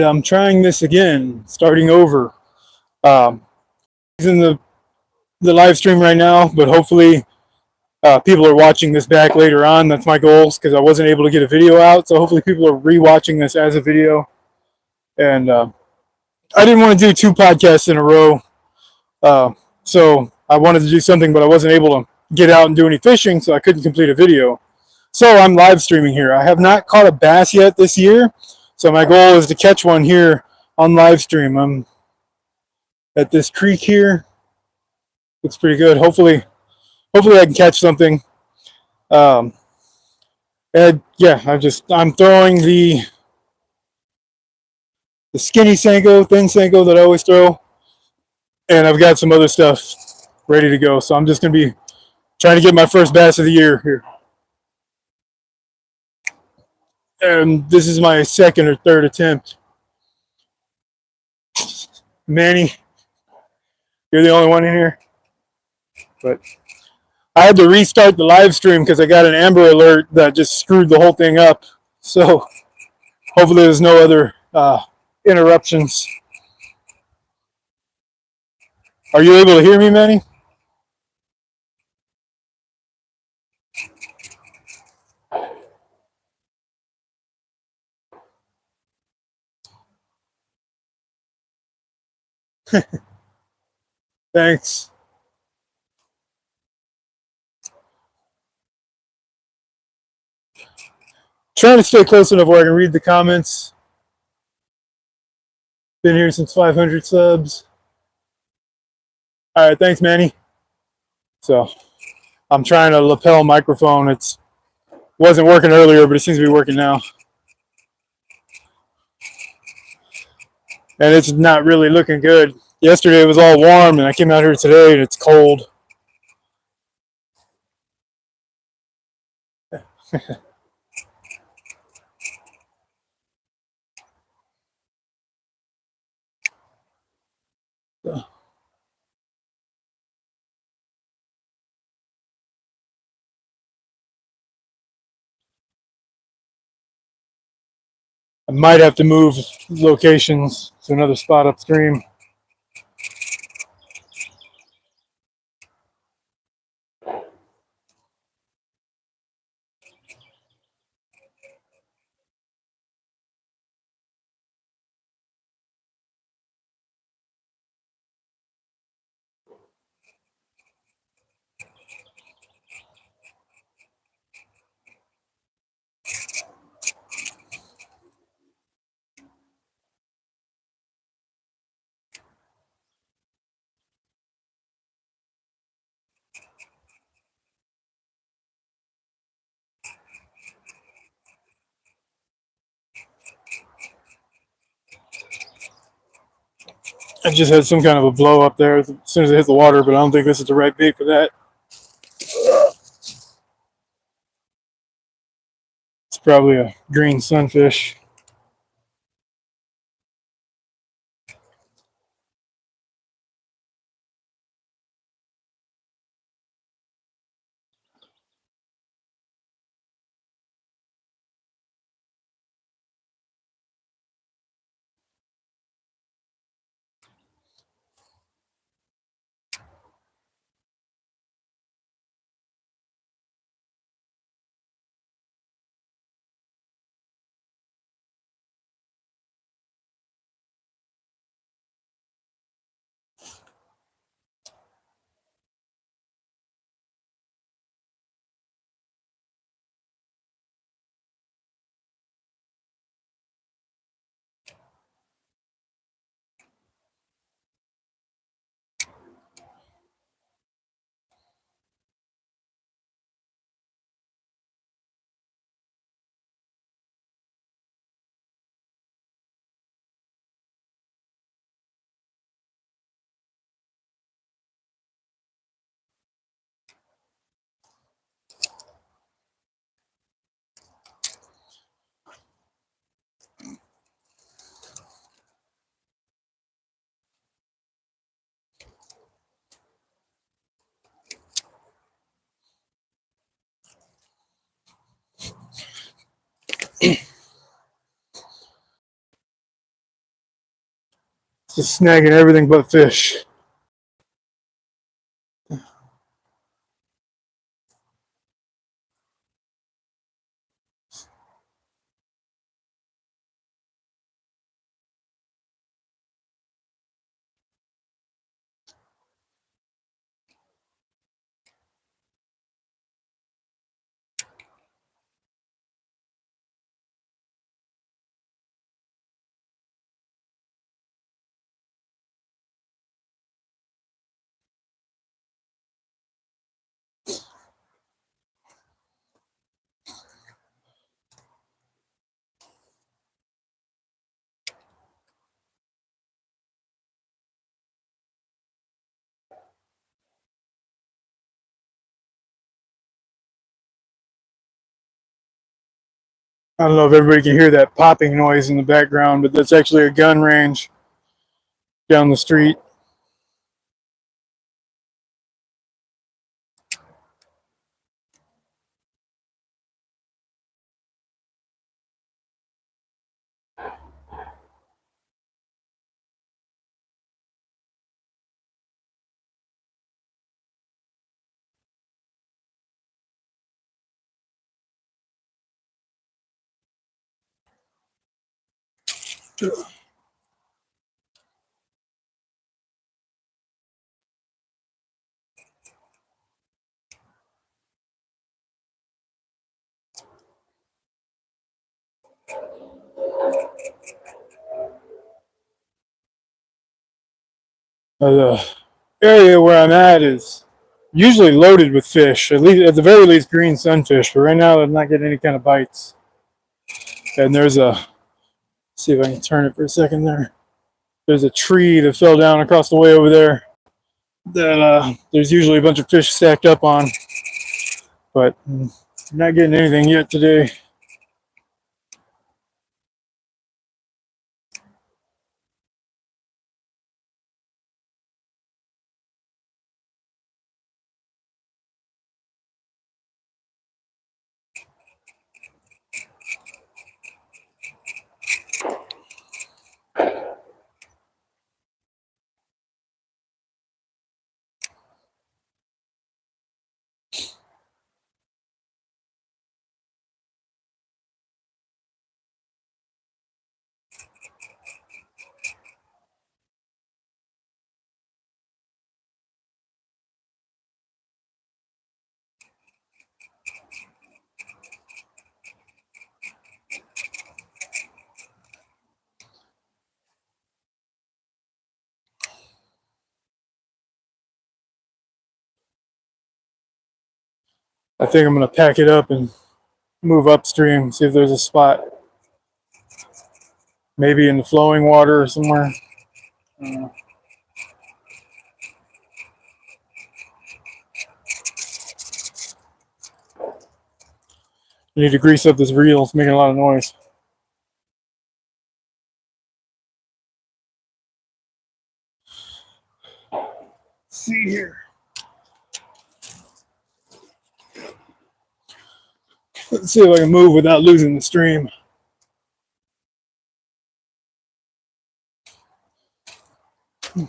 I'm trying this again, starting over. Using the live stream right now, but hopefully people are watching this back later on. That's my goal, because I wasn't able to get a video out. So hopefully people are rewatching this as a video. And I didn't want to do 2 podcasts in a row. So I wanted to do something, but I wasn't able to get out and do any fishing, so I couldn't complete a video. So I'm live streaming here. I have not caught a bass yet this year. So my goal is to catch one here on live stream. I'm at this creek here. Looks pretty good. Hopefully I can catch something. And yeah, I'm throwing the skinny Senko, thin Senko that I always throw, and I've got some other stuff ready to go. So I'm just gonna be trying to get my first bass of the year here. And this is my second or third attempt. Manny, you're the only one in here. But I had to restart the live stream because I got an Amber Alert that just screwed the whole thing up. So hopefully there's no other interruptions. Are you able to hear me, Manny? Thanks. Trying to stay close enough where I can read the comments. Been here since 500 subs. All right, thanks, Manny. So I'm trying a lapel microphone. It wasn't working earlier, but it seems to be working now. And it's not really looking good. Yesterday it was all warm, and I came out here today and it's cold. I might have to move locations to another spot upstream. I just had some kind of a blow up there as soon as I hit the water, but I don't think this is the right bait for that. It's probably a green sunfish. Just snagging everything but fish. I don't know if everybody can hear that popping noise in the background, but that's actually a gun range down the street. The area where I'm at is usually loaded with fish, at least at the very least green sunfish. But right now, I'm not getting any kind of bites. And there's a, see if I can turn it for a second there. There's a tree that fell down across the way over there that there's usually a bunch of fish stacked up on, but I'm not getting anything yet today. I think I'm going to pack it up and move upstream, see if there's a spot. Maybe in the flowing water or somewhere. I need to grease up this reel. It's making a lot of noise. Let's see here. Let's see if I can move without losing the stream. It's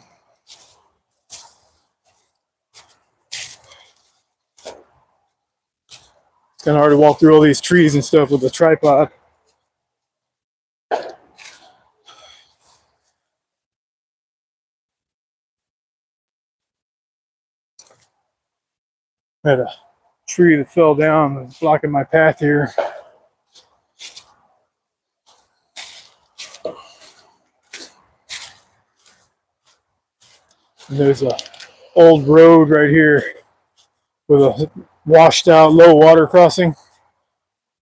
kind of hard to walk through all these trees and stuff with the tripod. I had a tree that fell down that's blocking my path here. And there's a old road right here with a washed out low water crossing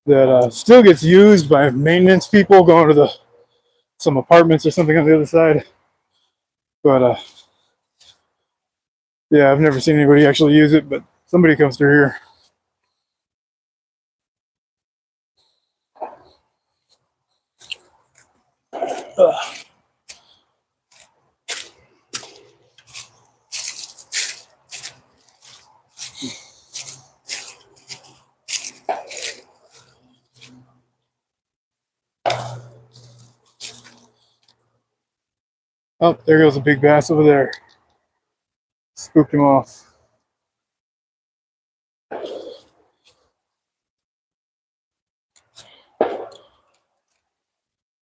that still gets used by maintenance people going to some apartments or something on the other side. But yeah, I've never seen anybody actually use it, but somebody comes through here. Oh, there goes a big bass over there. Spooked him off.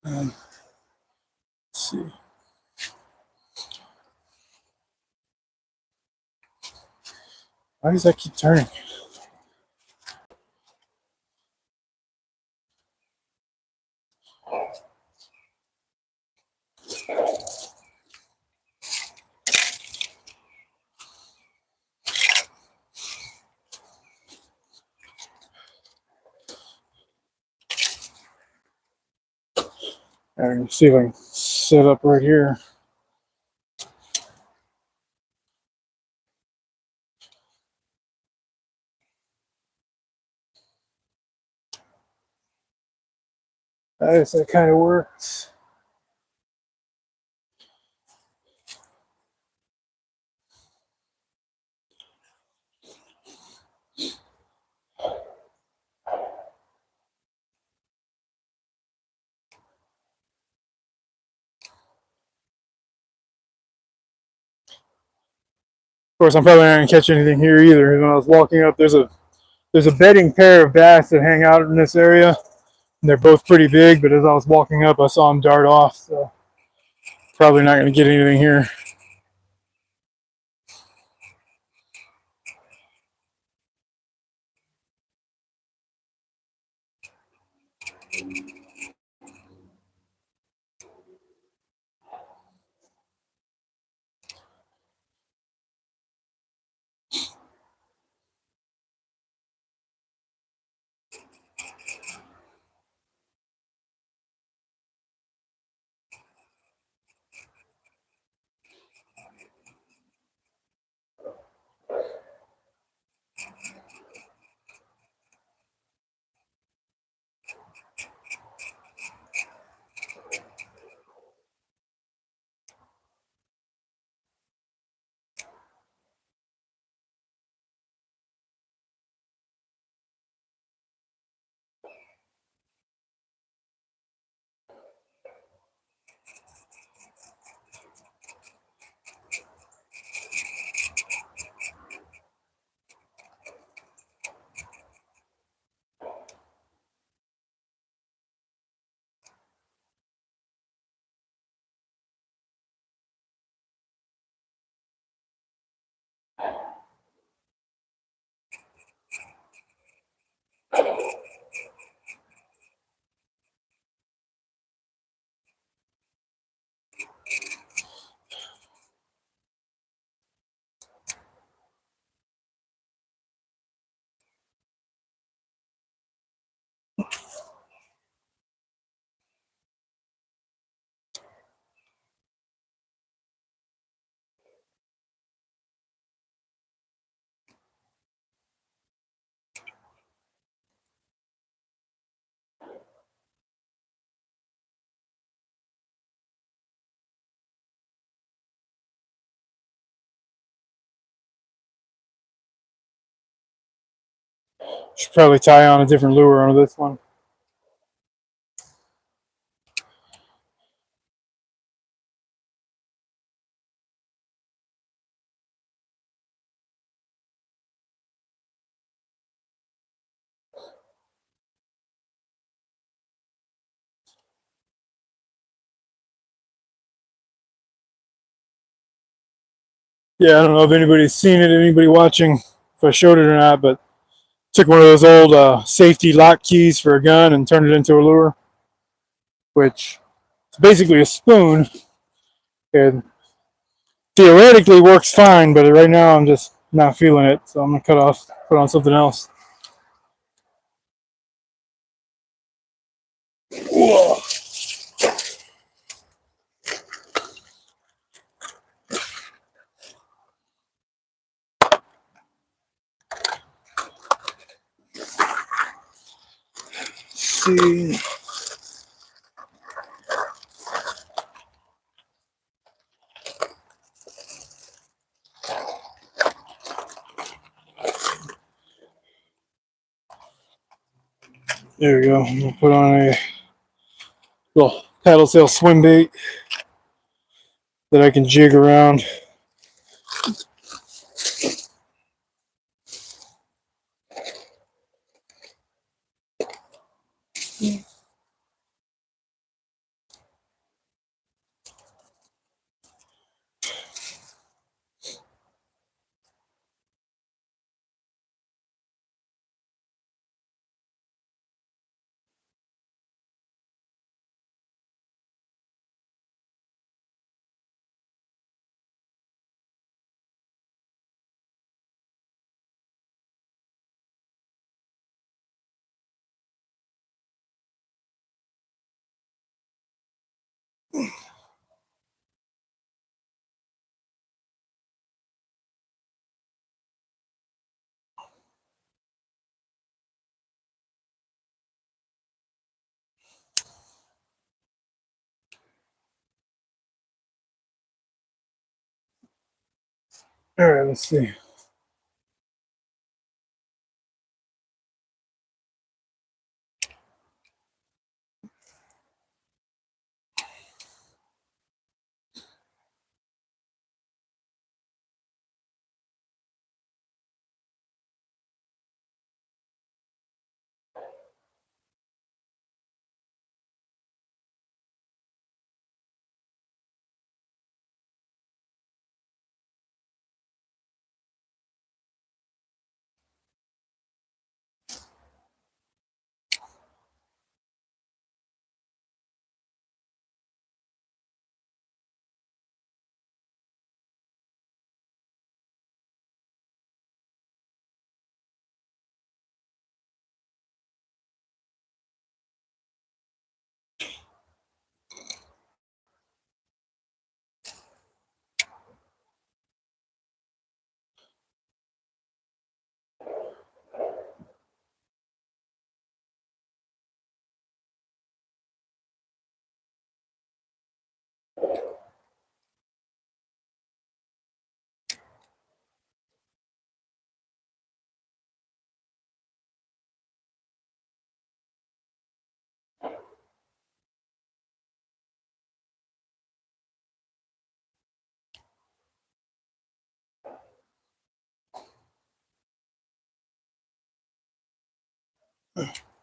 Let's see. Why does that keep turning? I'm gonna see if I can set up right here. I guess that kind of works. Of course, I'm probably not gonna catch anything here either. When I was walking up, there's a bedding pair of bass that hang out in this area, and they're both pretty big. But as I was walking up, I saw them dart off. So probably not gonna get anything here. Should probably tie on a different lure on this one. Yeah, I don't know if anybody's seen it, anybody watching, if I showed it or not, but took one of those old safety lock keys for a gun and turned it into a lure, which is basically a spoon, and theoretically works fine, but right now I'm just not feeling it, so I'm gonna put on something else. Whoa. See. There we go. I'm gonna put on a little paddle tail swim bait that I can jig around. All right, let's see.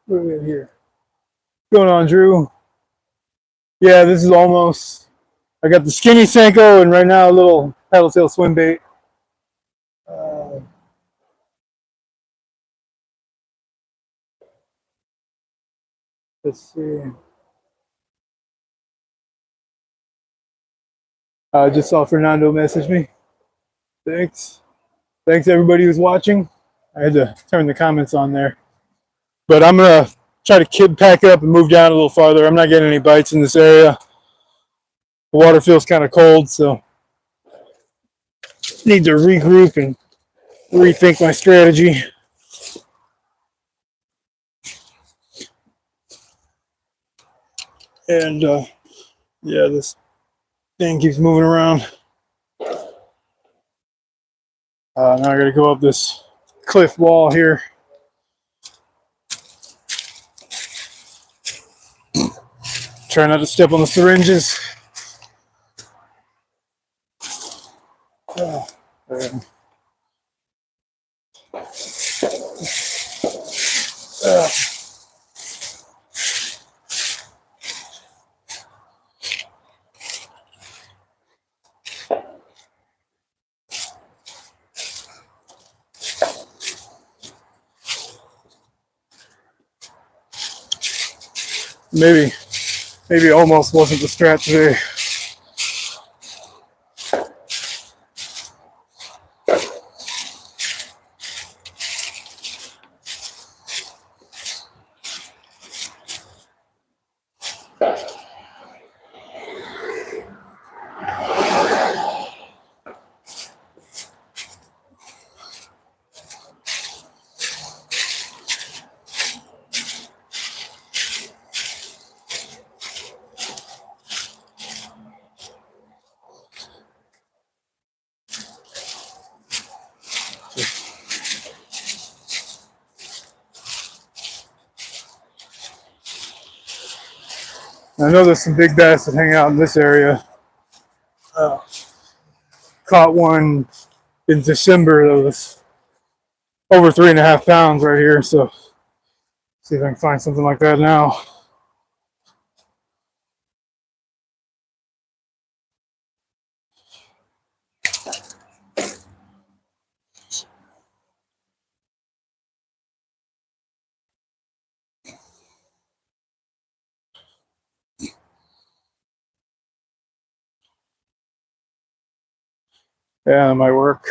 What do we have here? What's going on, Drew? Yeah, this is almost. I got the skinny Senko and right now a little paddle tail swim bait. Let's see. I just saw Fernando message me. Thanks. Thanks everybody who's watching. I had to turn the comments on there. But I'm going to try to pack it up and move down a little farther. I'm not getting any bites in this area. The water feels kind of cold, so need to regroup and rethink my strategy. And yeah, this thing keeps moving around. Now I got to go up this cliff wall here. Try not to step on the syringes. Maybe almost wasn't the strat today. I know there's some big bass that hang out in this area. Uh, Caught one in December that was over 3.5 pounds right here. So see if I can find something like that now. Yeah, that might work.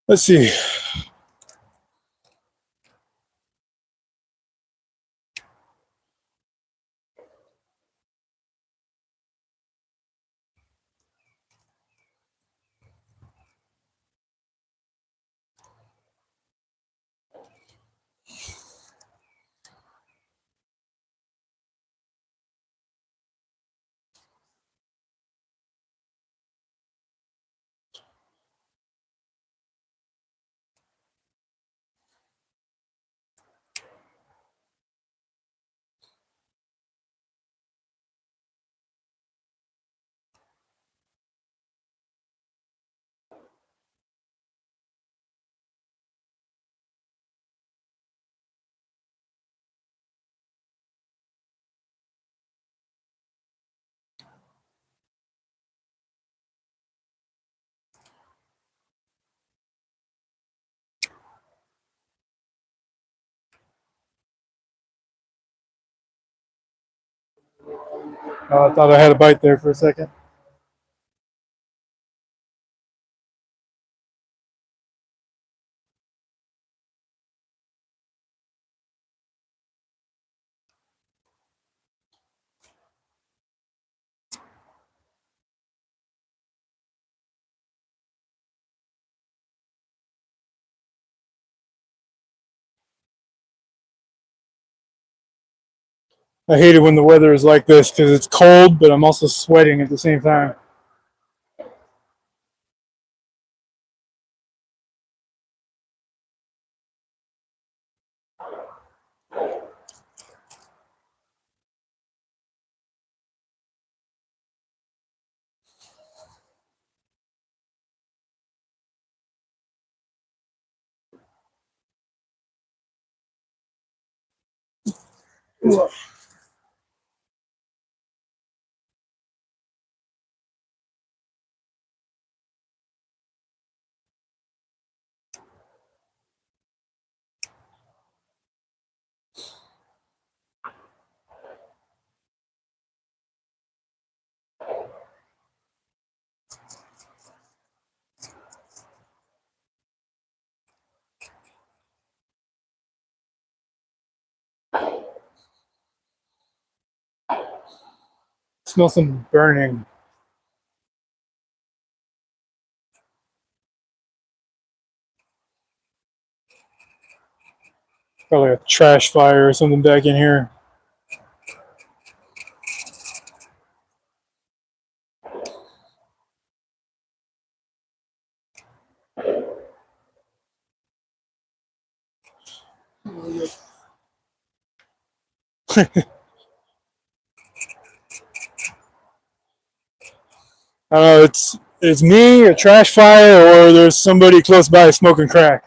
Let's see. I thought I had a bite there for a second. I hate it when the weather is like this because it's cold, but I'm also sweating at the same time. Smell some burning. Probably a trash fire or something back in here. I don't know. It's me, a trash fire, or there's somebody close by smoking crack.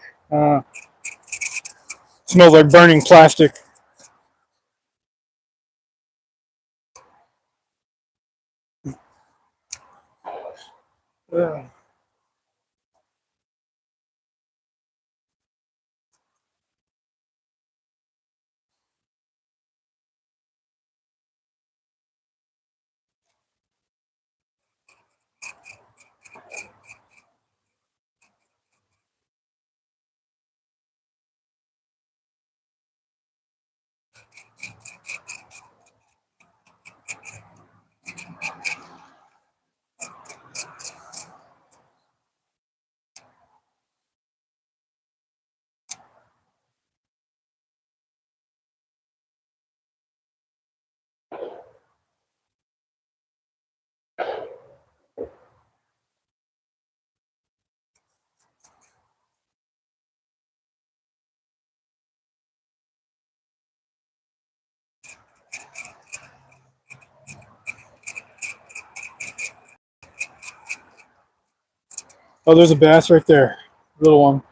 Smells like burning plastic. Ugh. Oh, there's a bass right there. Little one.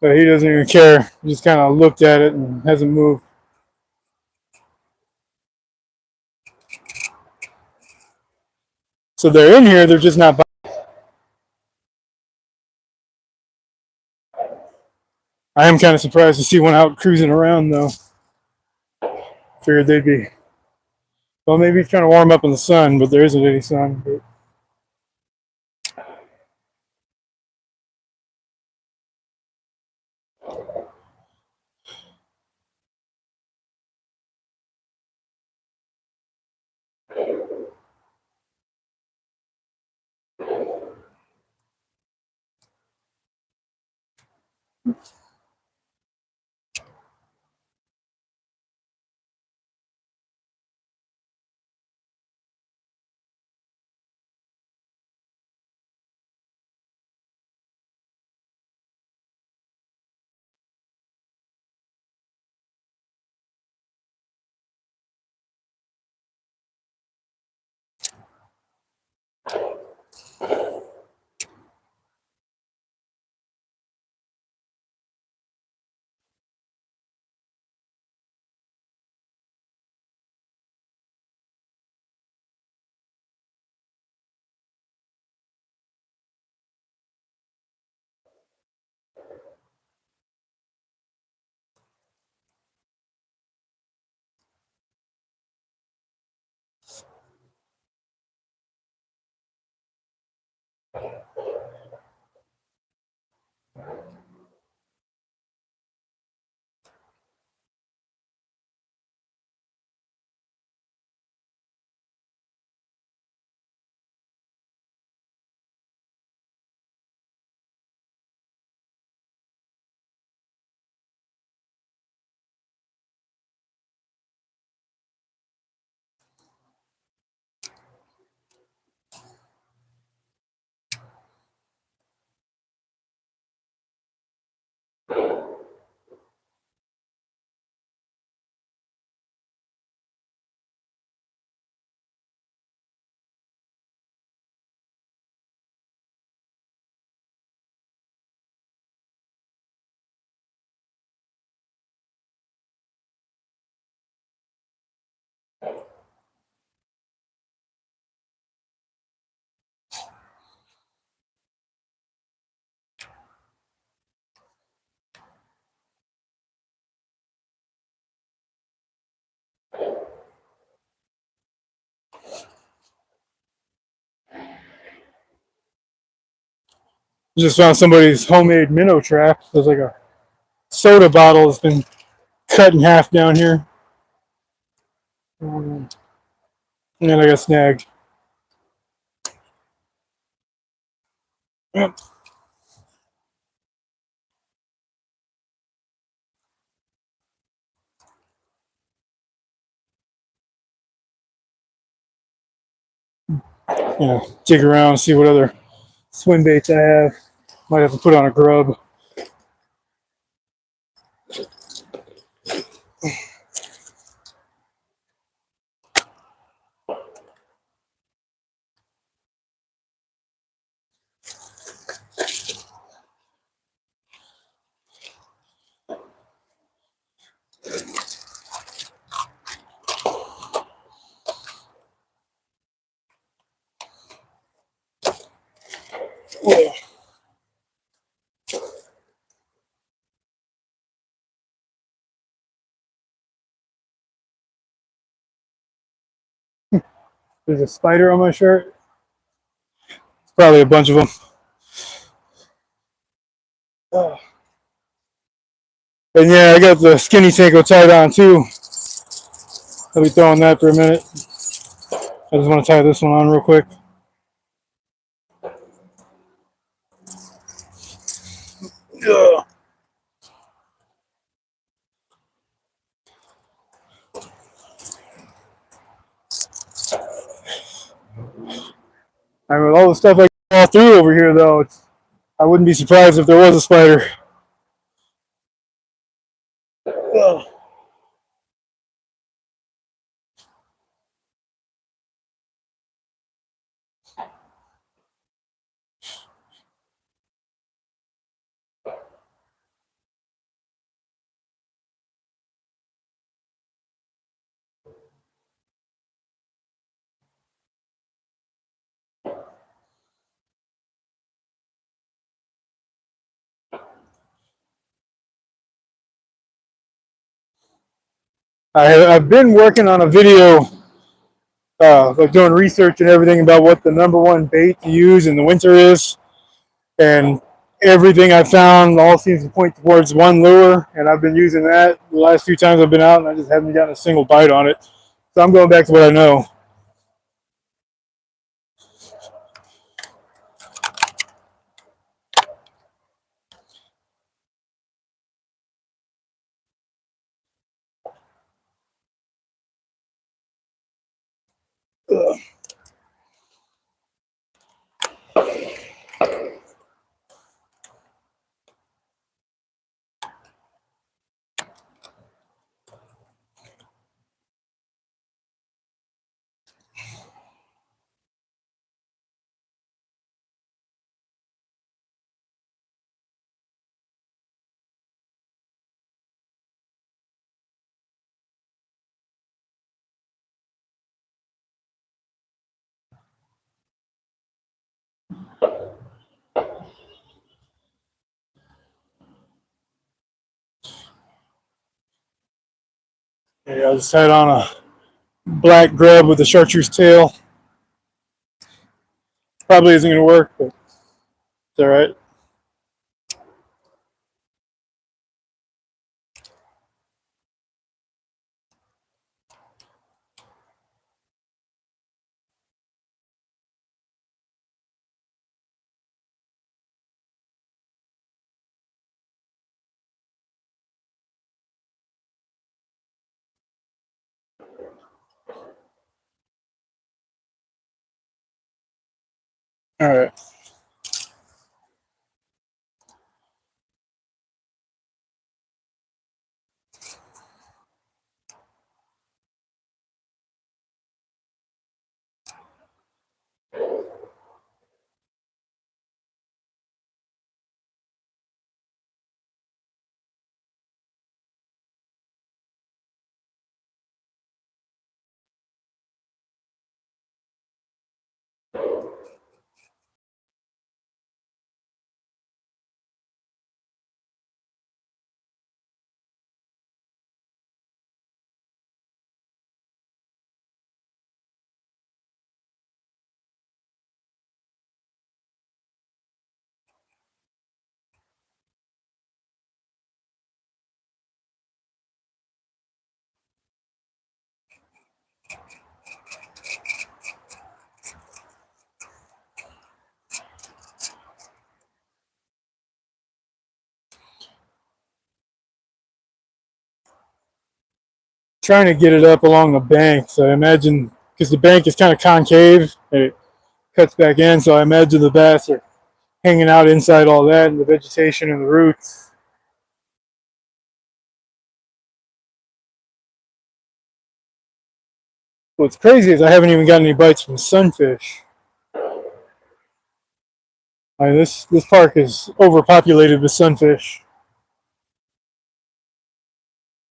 But he doesn't even care. He just kind of looked at it and hasn't moved. So they're in here, they're just not. I am kind of surprised to see one out cruising around, though. Figured they'd be. Well, maybe he's trying to warm up in the sun, but there isn't any sun. But just found somebody's homemade minnow trap. There's like a soda bottle that's been cut in half down here. And then I got snagged. Yep. Dig around, see what other swim baits I have. Might have to put on a grub. Yeah. There's a spider on my shirt. It's probably a bunch of them. Oh. And yeah, I got the skinny Senko tied on too. I'll be throwing that for a minute. I just want to tie this one on real quick. Ugh. I mean, with all the stuff I got through over here, though, I wouldn't be surprised if there was a spider. Ugh. I've been working on a video, like doing research and everything about what the #1 bait to use in the winter is, and everything I found all seems to point towards one lure, and I've been using that the last few times I've been out, and I just haven't gotten a single bite on it. So I'm going back to what I know. Ugh. Yeah, I just had on a black grub with a chartreuse tail. Probably isn't going to work, but it's all right. All right. Trying to get it up along the bank, so I imagine because the bank is kind of concave, it cuts back in, so I imagine the bass are hanging out inside all that and the vegetation and the roots. What's crazy is I haven't even gotten any bites from sunfish. This park is overpopulated with sunfish.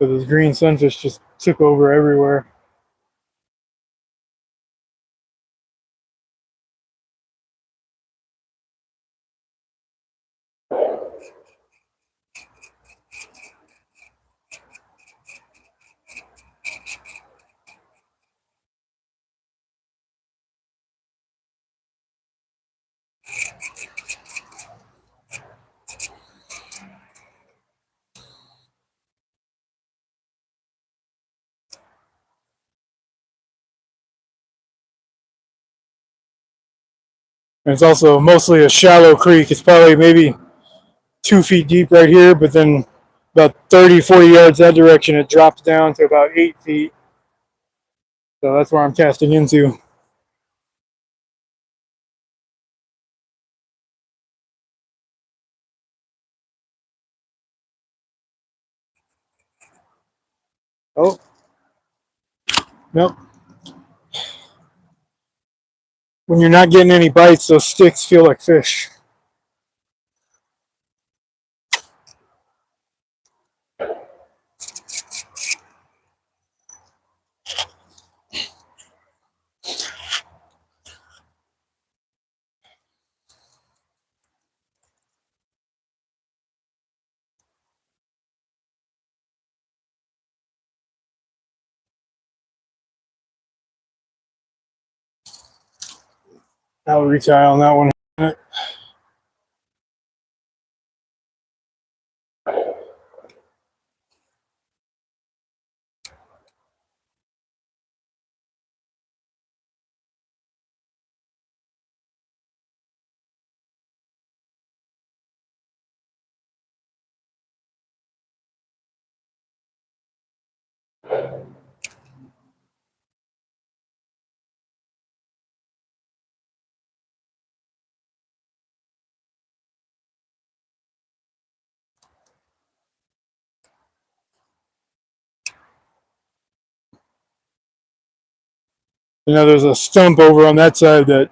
So those green sunfish just took over everywhere. And it's also mostly a shallow creek. It's probably maybe 2 feet deep right here, but then about 30, 40 yards that direction, it drops down to about 8 feet. So that's where I'm casting into. Oh, nope. When you're not getting any bites, those sticks feel like fish. I'll retie on that one. You know, there's a stump over on that side that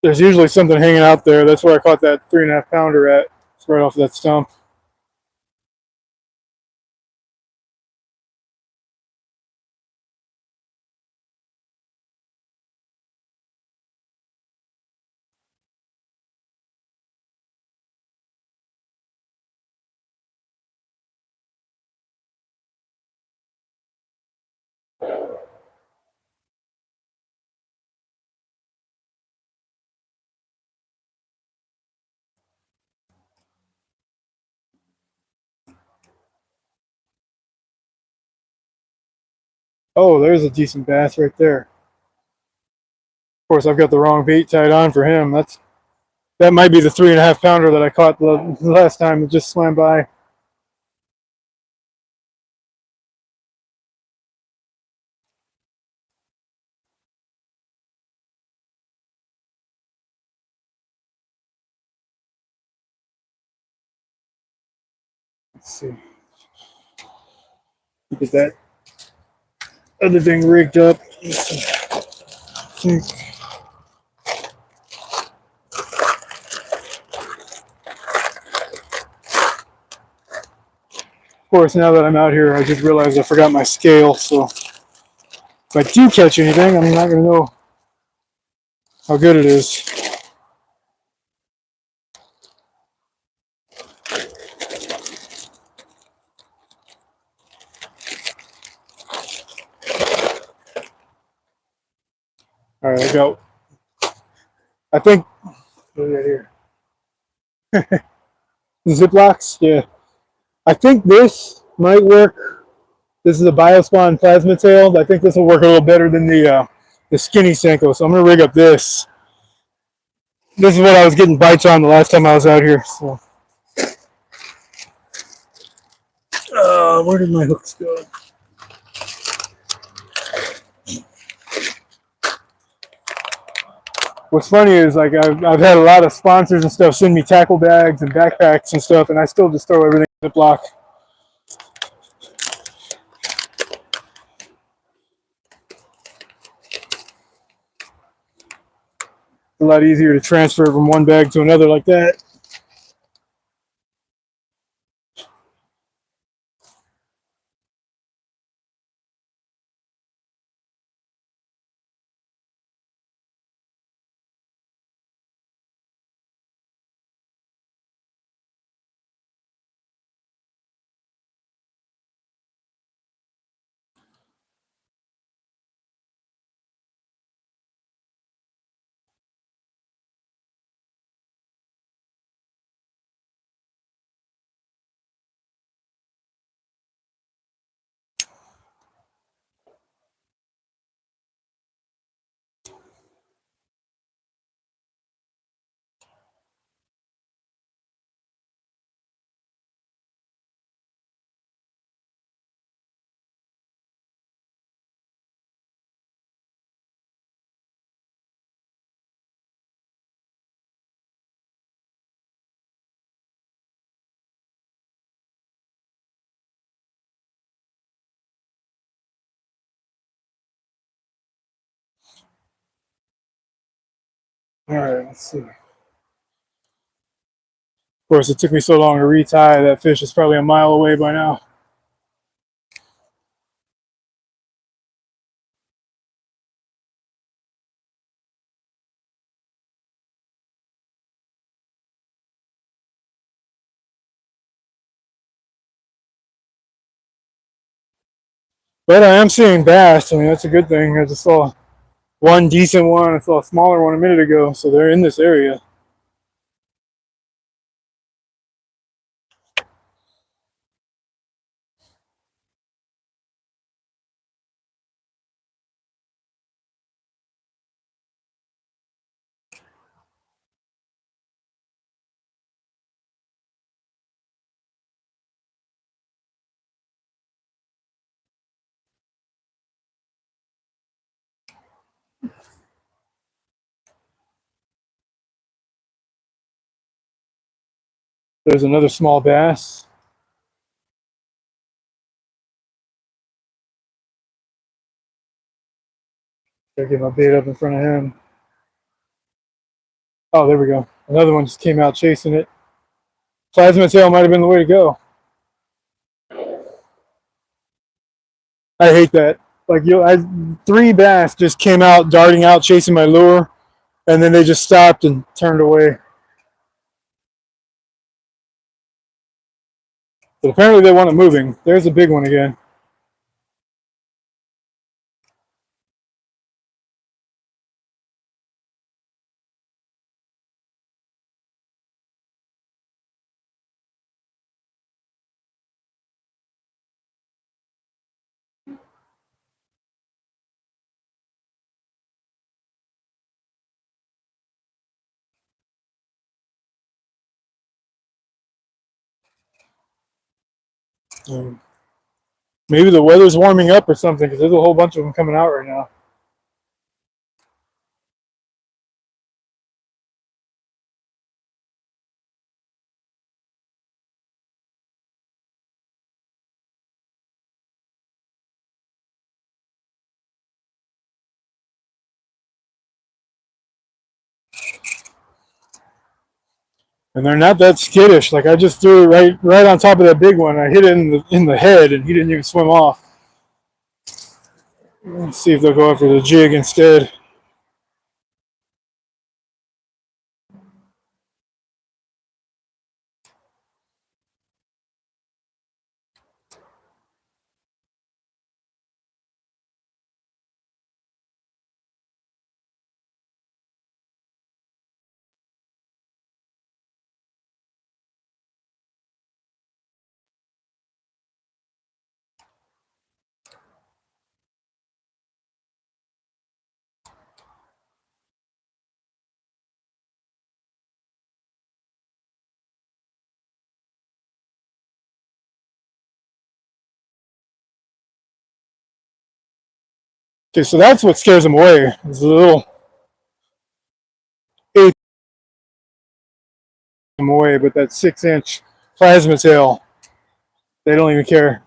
there's usually something hanging out there. That's where I caught that 3.5 pounder at. It's right off that stump. Oh, there's a decent bass right there. Of course, I've got the wrong bait tied on for him. That might be the 3.5 pounder that I caught the last time. It just swam by. Let's see. Get that other thing rigged up. Of course, now that I'm out here, I just realized I forgot my scale. So if I do catch anything, I'm not going to know how good it is. All right, I got. I think. Right here. Ziplocs. Yeah. I think this might work. This is a Biospawn plasma tail. I think this will work a little better than the skinny Senko. So I'm gonna rig up this. This is what I was getting bites on the last time I was out here. So, where did my hooks go? What's funny is like I've had a lot of sponsors and stuff send me tackle bags and backpacks and stuff, and I still just throw everything in Ziploc. It's a lot easier to transfer from one bag to another like that. All right, let's see. Of course, it took me so long to retie. That fish is probably a mile away by now. But I am seeing bass. I mean, that's a good thing. I just saw one decent one. I saw a smaller one a minute ago, so they're in this area. There's another small bass. Gotta get my bait up in front of him. Oh, there we go. Another one just came out chasing it. Plasma tail might have been the way to go. I hate that. Like three bass just came out, darting out, chasing my lure, and then they just stopped and turned away. But apparently they want it moving. There's a big one again. Maybe the weather's warming up or something, because there's a whole bunch of them coming out right now. And they're not that skittish. Like I just threw it right on top of that big one. I hit it in the head, and he didn't even swim off. Let's see if they'll go after the jig instead. Okay, so that's what scares them away. It's a little 8 them away, but that 6-inch plasma tail, they don't even care.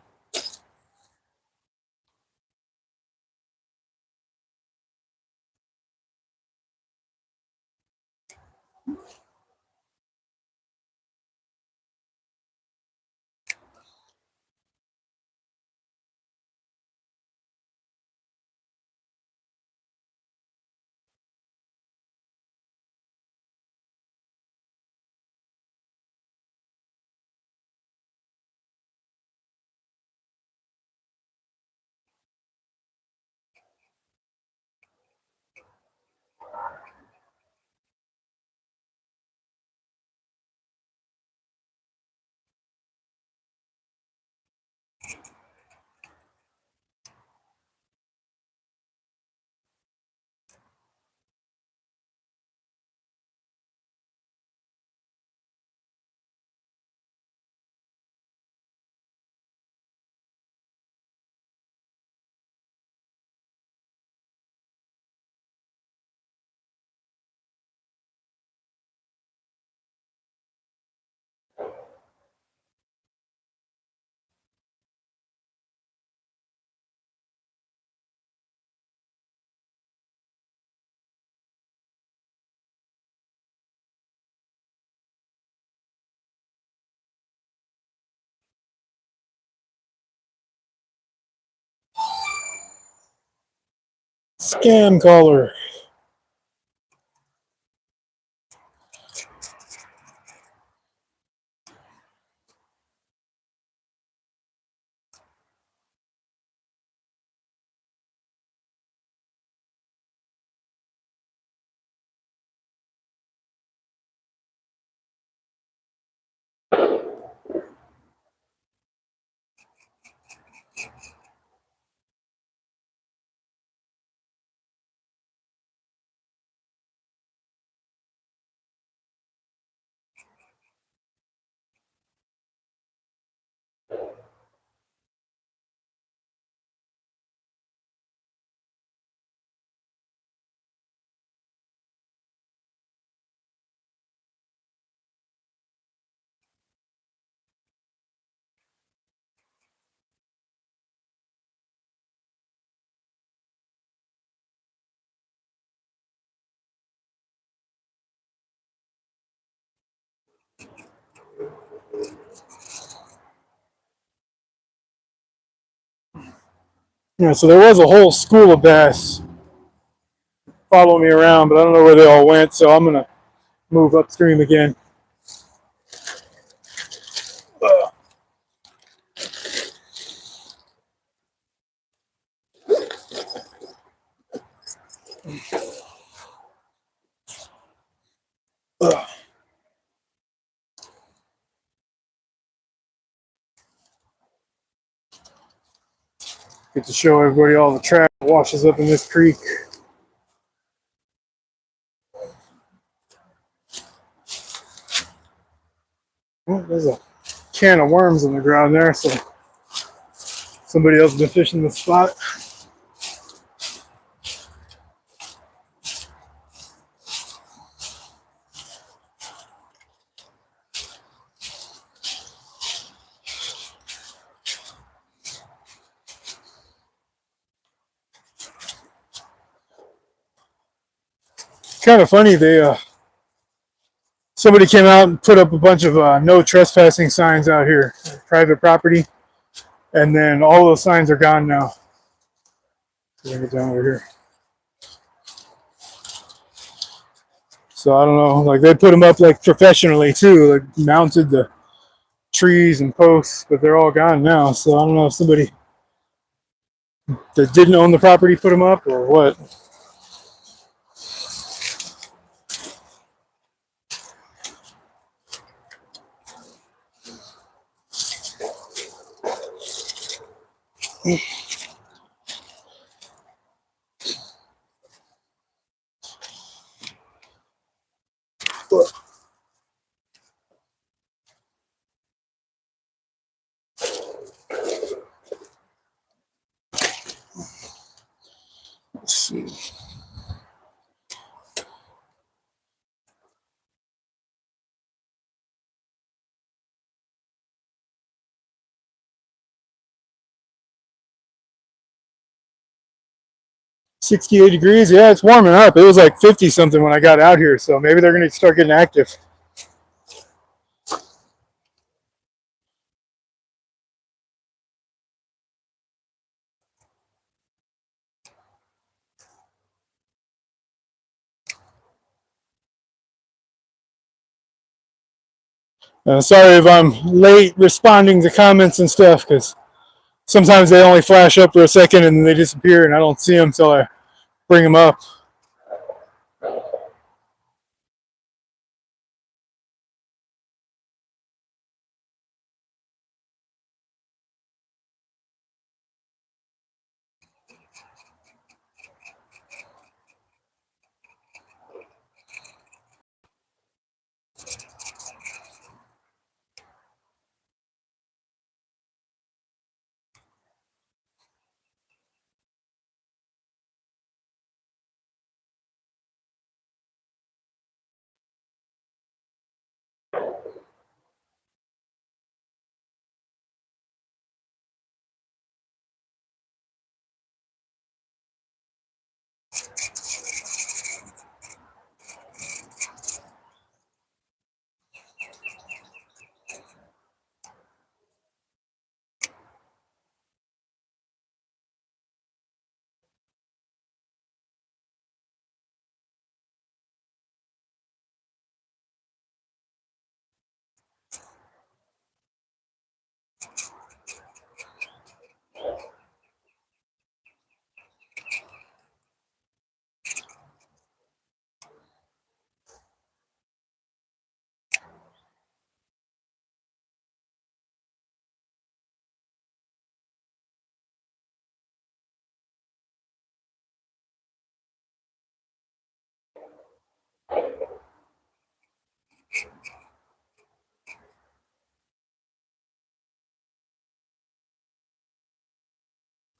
Scam caller. Yeah, so there was a whole school of bass following me around, but I don't know where they all went, so I'm gonna move upstream again. Get to show everybody all the trash that washes up in this creek. Oh, there's a can of worms on the ground there, so somebody else has been fishing the spot. Kind of funny, somebody came out and put up a bunch of no trespassing signs out here, private property, and then all those signs are gone now. Bring it down over here. So I don't know, like they put them up like professionally too, like mounted the trees and posts, but they're all gone now. So I don't know if somebody that didn't own the property put them up or what. Let's see. 68 degrees. Yeah, it's warming up. It was like 50 something when I got out here, so maybe they're going to start getting active. Sorry if I'm late responding to comments and stuff, because sometimes they only flash up for a second and then they disappear, and I don't see them until I bring them up.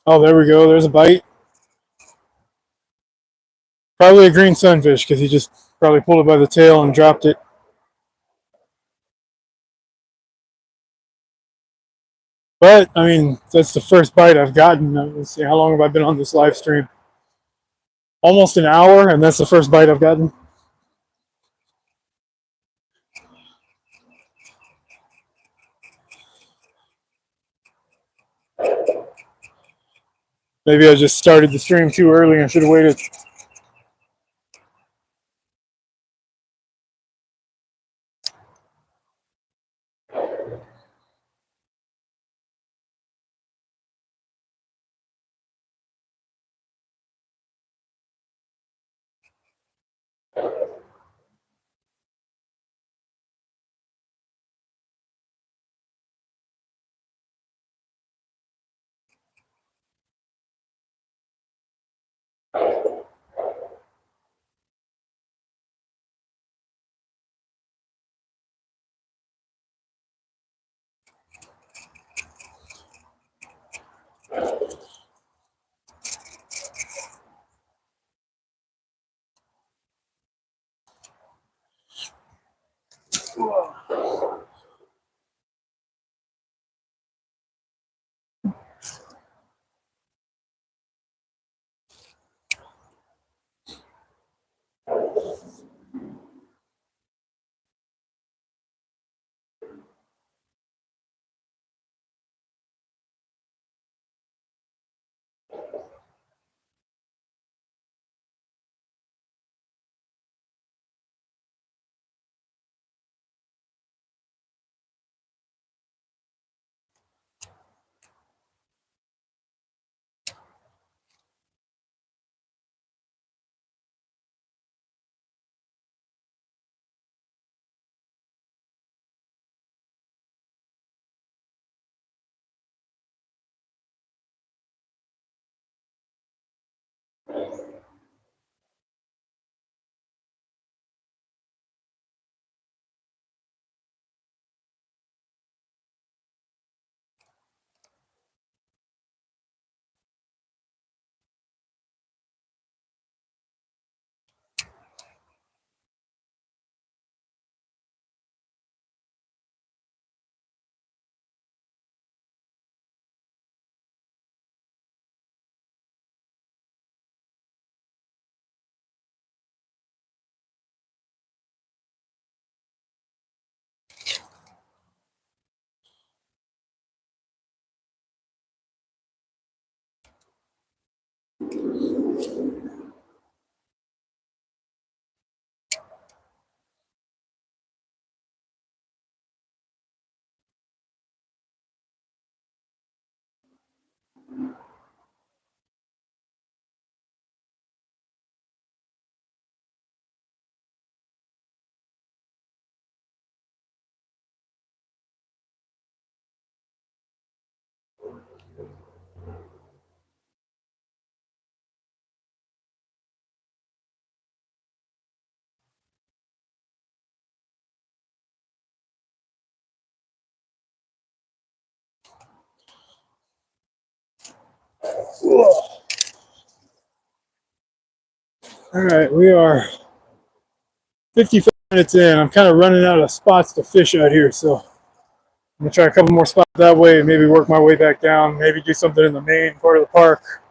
Oh, there we go. There's a bite. Probably a green sunfish, because he just probably pulled it by the tail and dropped it. But, I mean, that's the first bite I've gotten. Let's see, how long have I been on this live stream? Almost an hour, and that's the first bite I've gotten. Maybe I just started the stream too early and should have waited. All right, we are 55 minutes in. I'm kind of running out of spots to fish out here, so I'm gonna try a couple more spots that way and maybe work my way back down. Maybe do something in the main part of the park.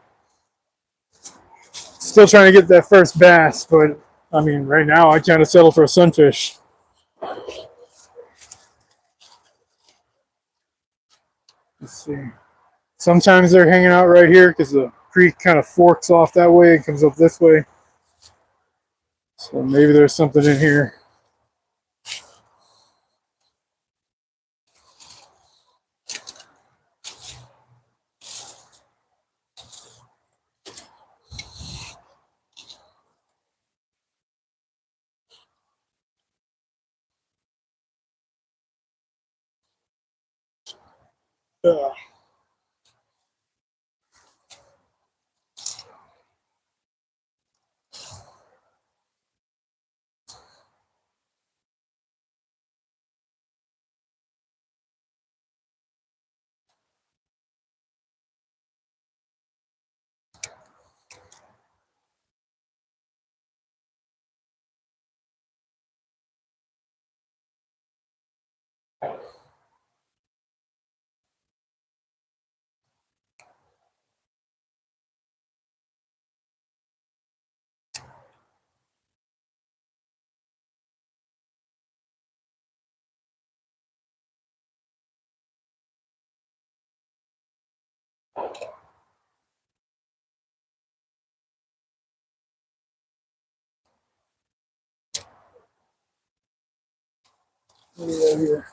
Still trying to get that first bass, but I mean, right now I kind of settle for a sunfish. Let's see. Sometimes they're hanging out right here because the creek kind of forks off that way and comes up this way. So maybe there's something in here. Uh, What do we have here?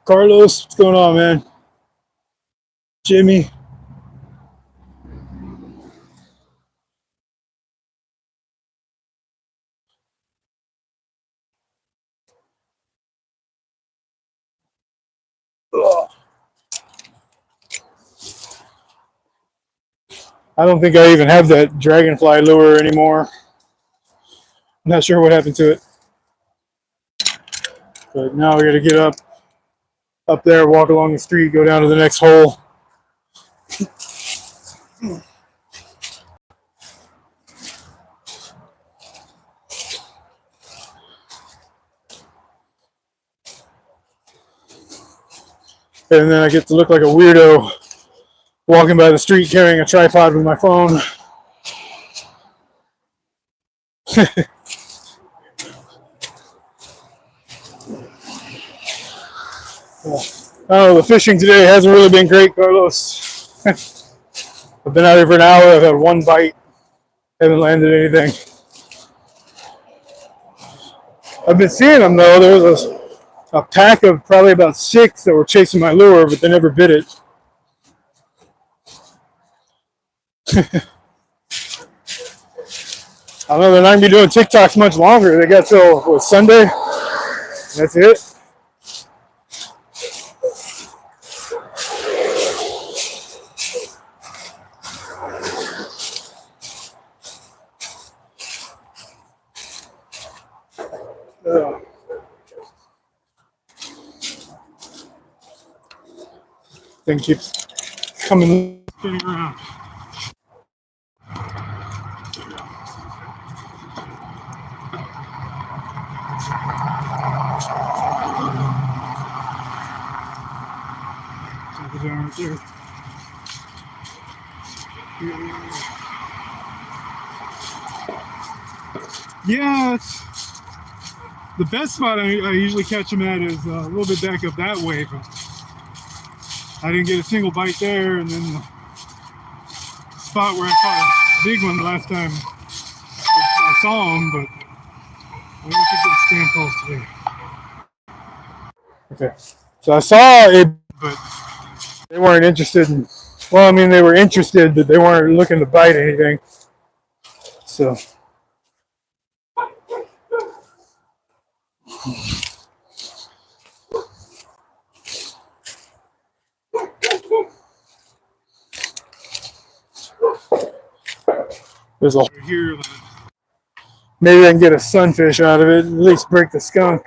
Carlos, what's going on, man? Jimmy. Ugh. I don't think I even have that dragonfly lure anymore. I'm not sure what happened to it. But now we got to get up there, walk along the street, go down to the next hole. And then I get to look like a weirdo walking by the street carrying a tripod with my phone. Oh, the fishing today hasn't really been great, Carlos. I've been out here for an hour. I've had one bite. Haven't landed anything. I've been seeing them though. There was a pack of probably about 6 that were chasing my lure, but they never bit it. I don't know. They're not gonna be doing TikToks much longer. They got till what, Sunday. That's it. Thing keeps coming, spinning around. Take it down right there. Yeah, it's the best spot I usually catch them at is a little bit back up that way, but I didn't get a single bite there. And then the spot where I caught a big one the last time I saw him, but I wish I could stand close today. Okay, so I saw it, but they weren't interested in. Well, I mean, they were interested, but they weren't looking to bite anything. So. There's a here. Maybe I can get a sunfish out of it, at least break the skunk.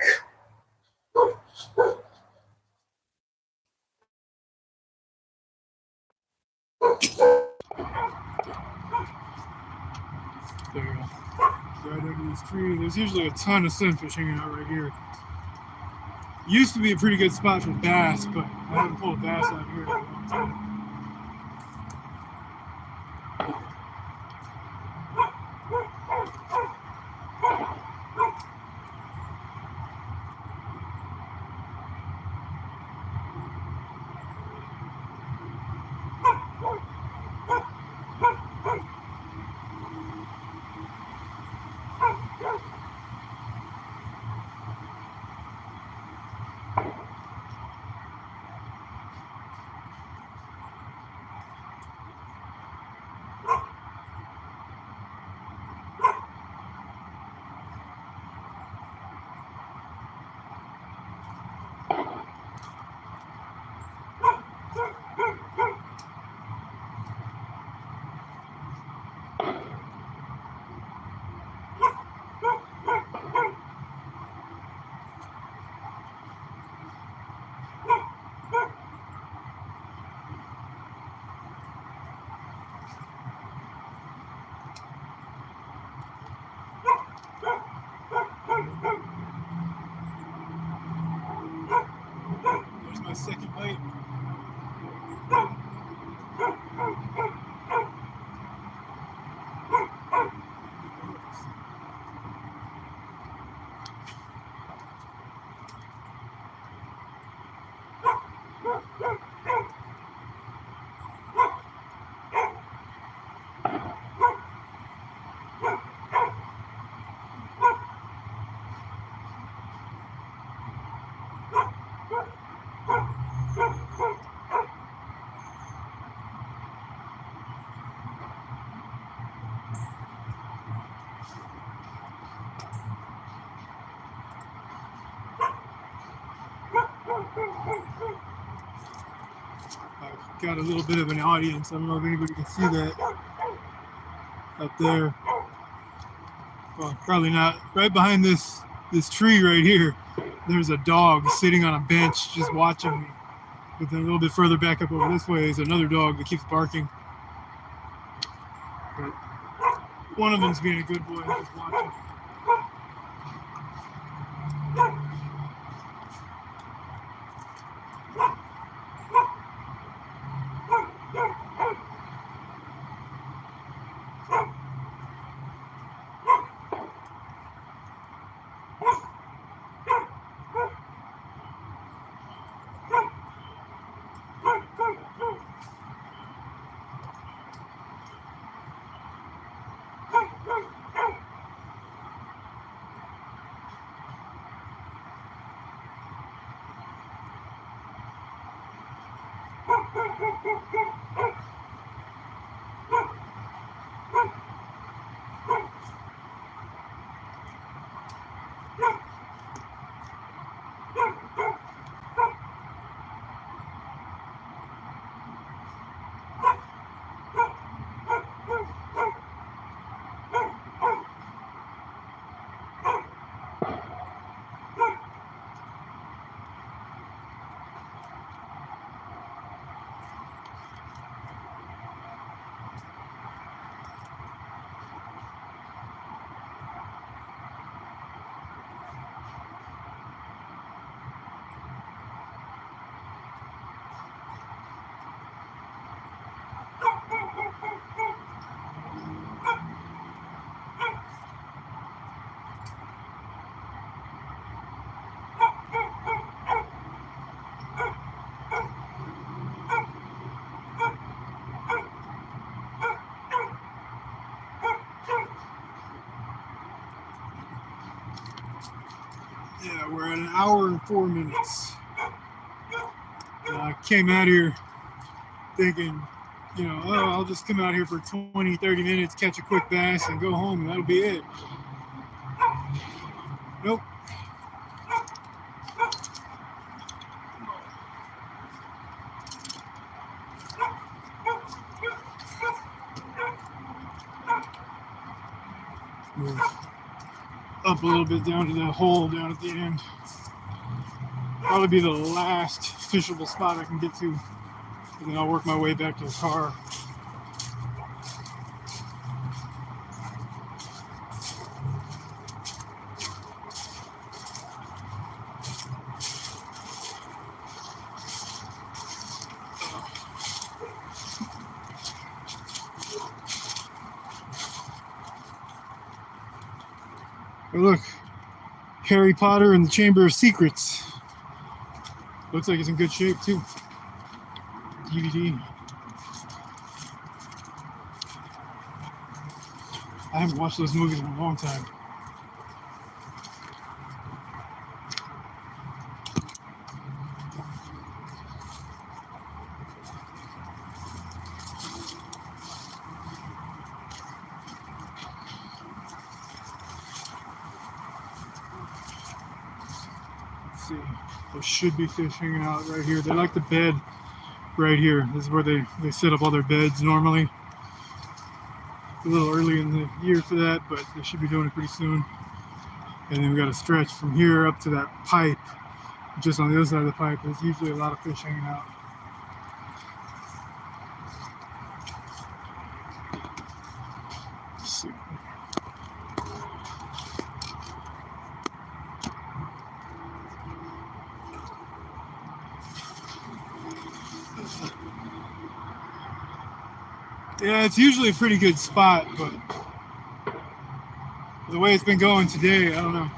There, right under this tree. There's usually a ton of sunfish hanging out right here. Used to be a pretty good spot for bass, but I haven't pulled bass out here in a long time. There's my second bite. I've got a little bit of an audience. I don't know if anybody can see that up there. Well, probably not. Right behind this tree right here, there's a dog sitting on a bench just watching me. But then a little bit further back up over this way is another dog that keeps barking. But one of them's being a good boy and just watching. Yeah, we're at 1 hour and 4 minutes. I came out here thinking, you know, oh, I'll just come out here for 20, 30 minutes, catch a quick bass, and go home, and that'll be it. Nope. Move up a little bit down to the hole down at the end. Probably be the last fishable spot I can get to, and then I'll work my way back to the car. Oh, look, Harry Potter and the Chamber of Secrets. Looks like it's in good shape too. DVD. I haven't watched those movies in a long time. See, there should be fish hanging out right here. They like the bed right here. This is where they set up all their beds normally. A little early in the year for that, but they should be doing it pretty soon. And then we got a stretch from here up to that pipe. Just on the other side of the pipe, there's usually a lot of fish hanging out. Let's see. Yeah, it's usually a pretty good spot, but the way it's been going today, I don't know.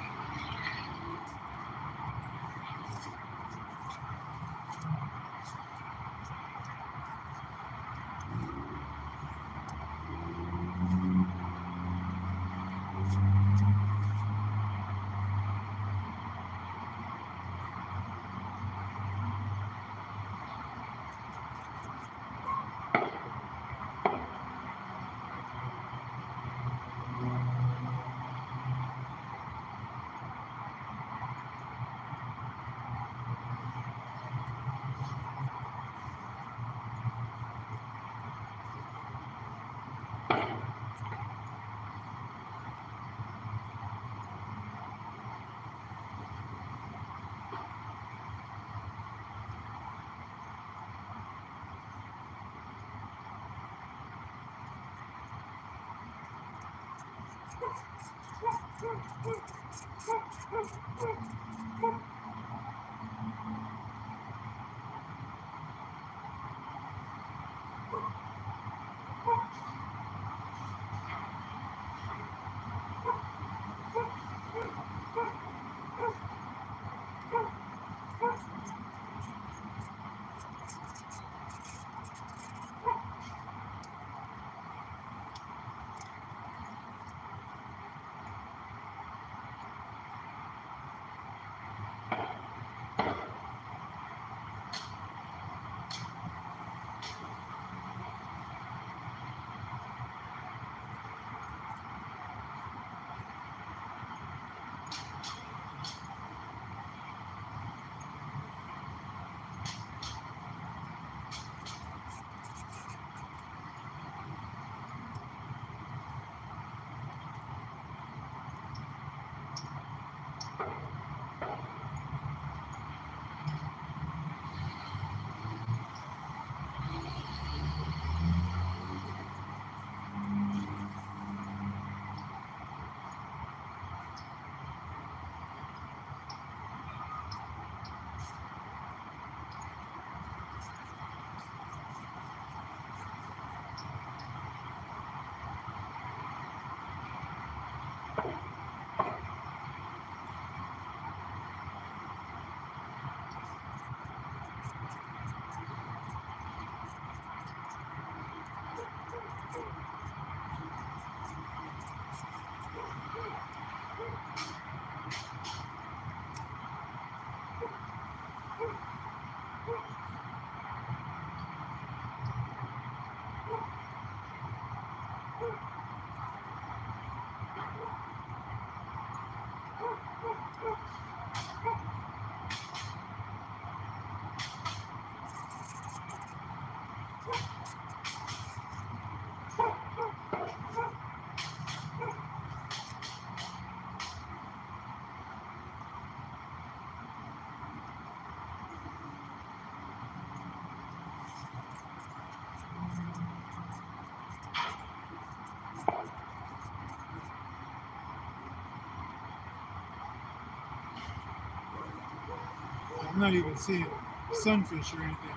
I'm not even seeing sunfish or anything.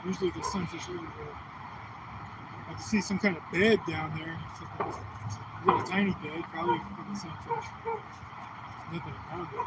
Usually the sunfish are everywhere. I can see some kind of bed down there. It's a little tiny bed, probably from the sunfish. Nothing around it.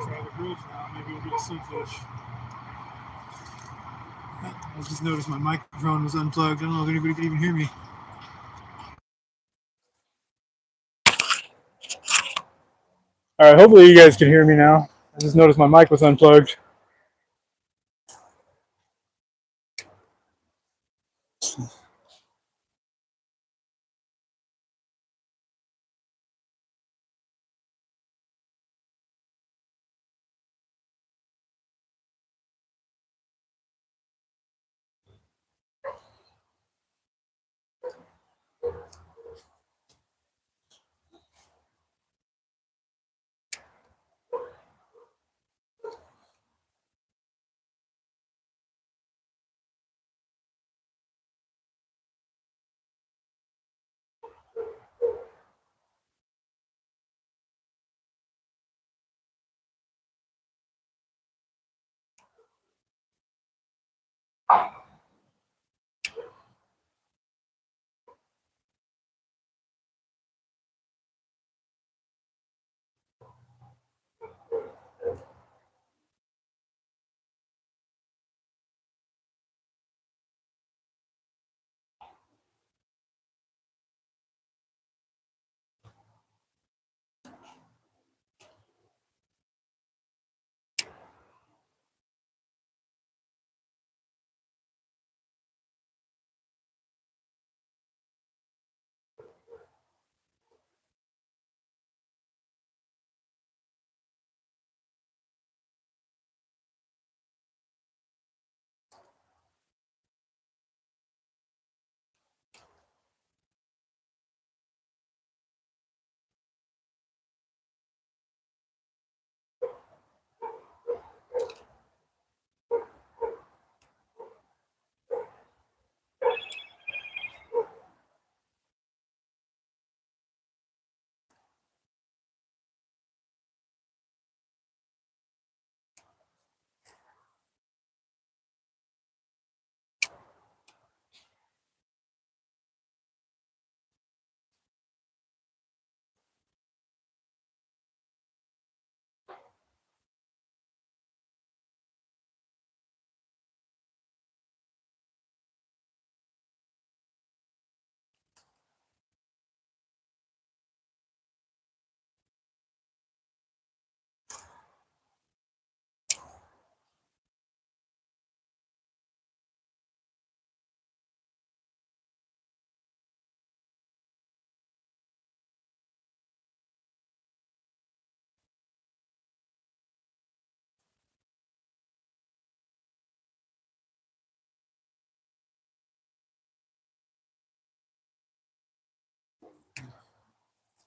Try the grill for now. Maybe we'll get a sunfish. I just noticed my microphone was unplugged. I don't know if anybody could even hear me. All right, hopefully you guys can hear me now. I just noticed my mic was unplugged.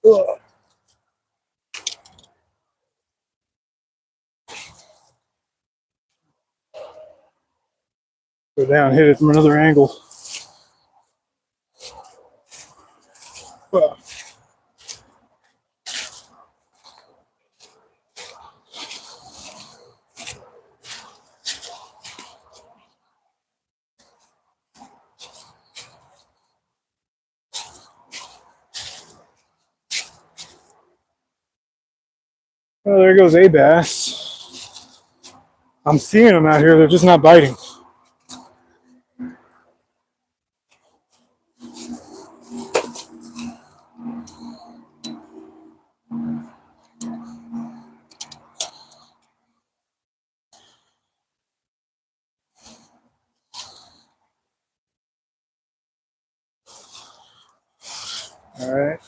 Ugh. Go down, hit it from another angle. Ugh. Oh, there goes a bass. I'm seeing them out here, they're just not biting. All right.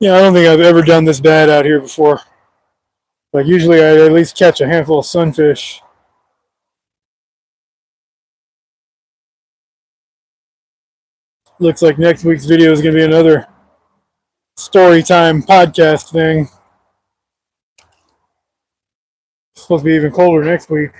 Yeah, I don't think I've ever done this bad out here before. Like usually I at least catch a handful of sunfish. Looks like next week's video is going to be another story time podcast thing. It's supposed to be even colder next week.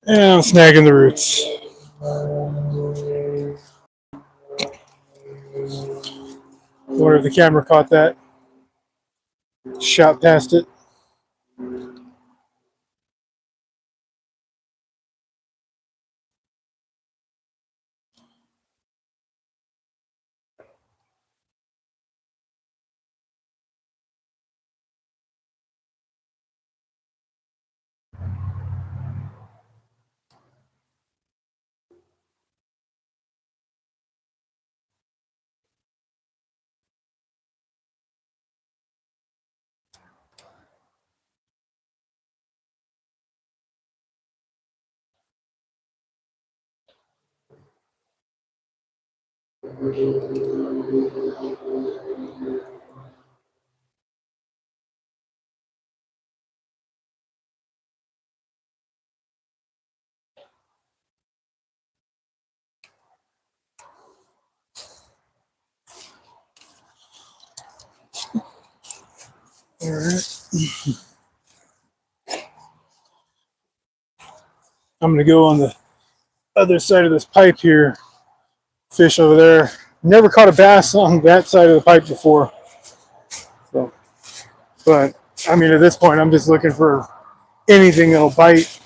And I'm snagging the roots. I wonder if the camera caught that. Shot past it. All right. I'm going to go on the other side of this pipe here. Fish over there. Never caught a bass on that side of the pipe before. So, but I mean, at this point, I'm just looking for anything that'll bite.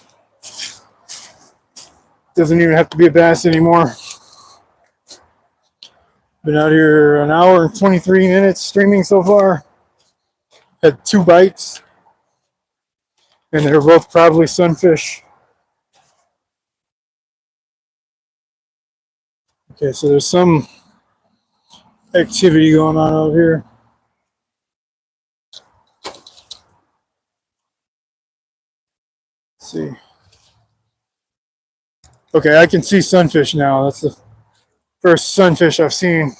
Doesn't even have to be a bass anymore. Been out here an hour and 23 minutes streaming so far. Had 2 bites, and they're both probably sunfish. Okay, so there's some activity going on out here. Let's see. Okay, I can see sunfish now. That's the first sunfish I've seen.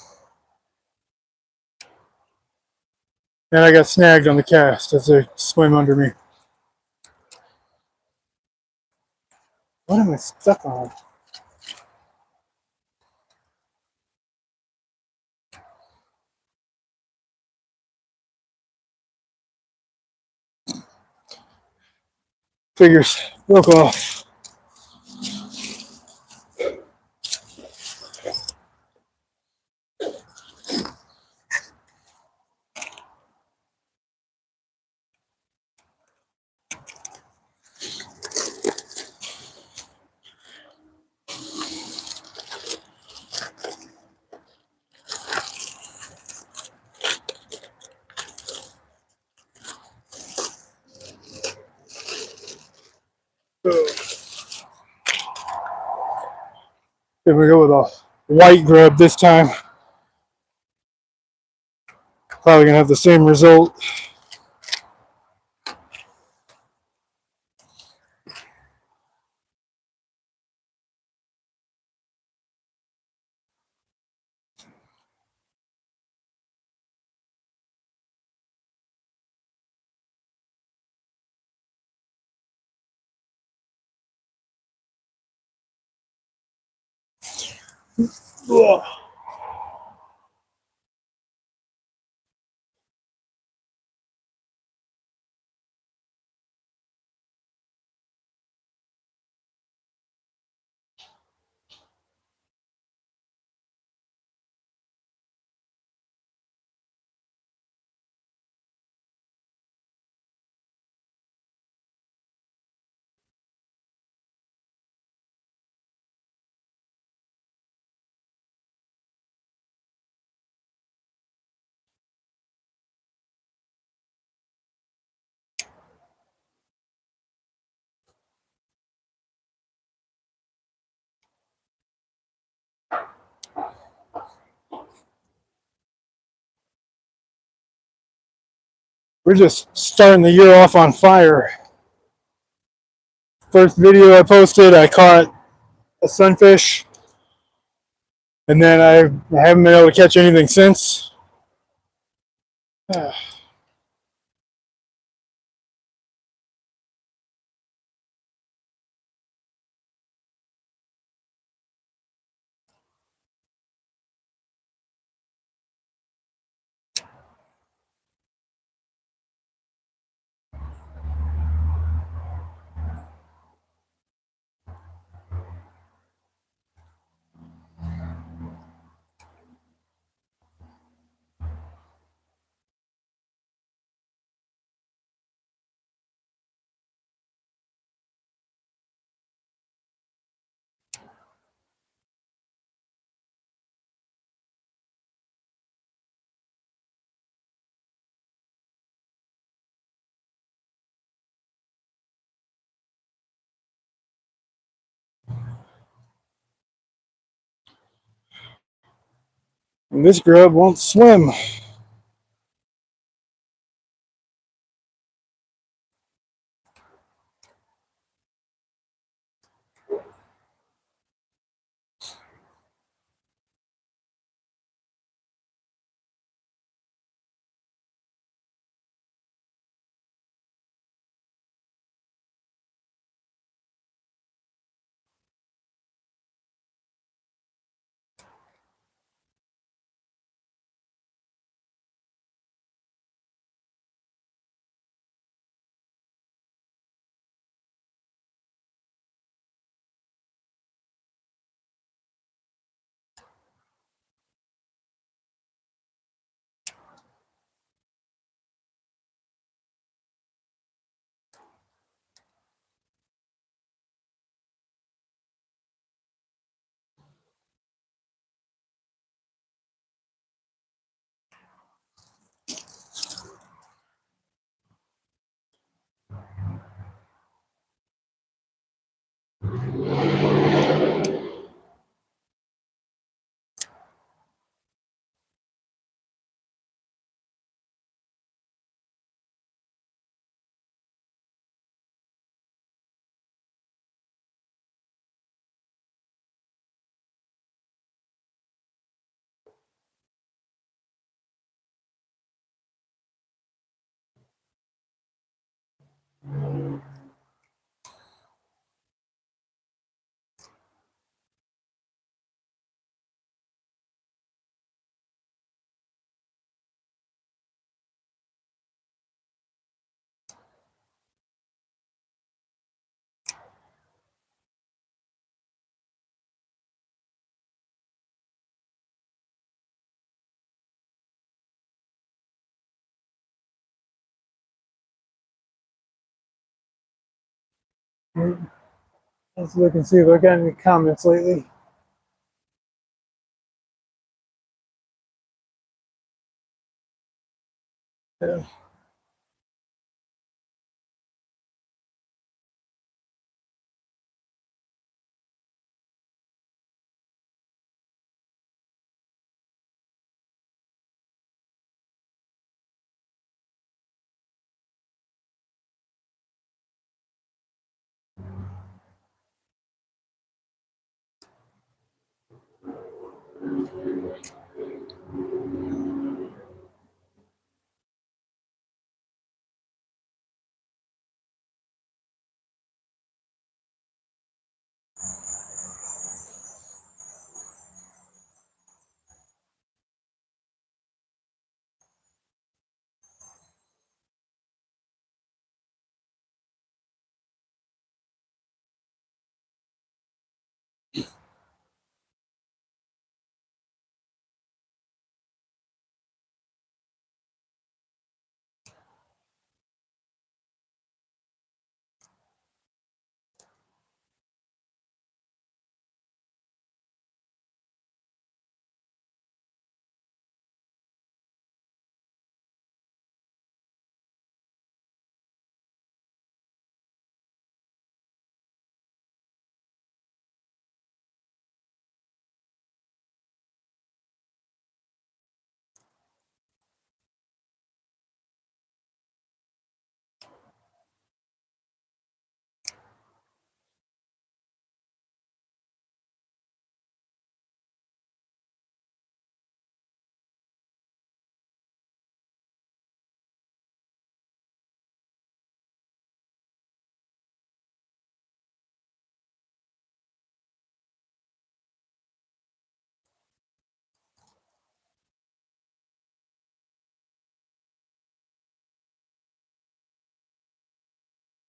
And I got snagged on the cast as they swim under me. What am I stuck on? Figures broke off. Here we go with a white grub this time. Probably gonna have the same result. Ugh. We're just starting the year off on fire. First video I posted, I caught a sunfish, and then I haven't been able to catch anything since. And this grub won't swim. Let's look and see if I got any comments lately. Yeah.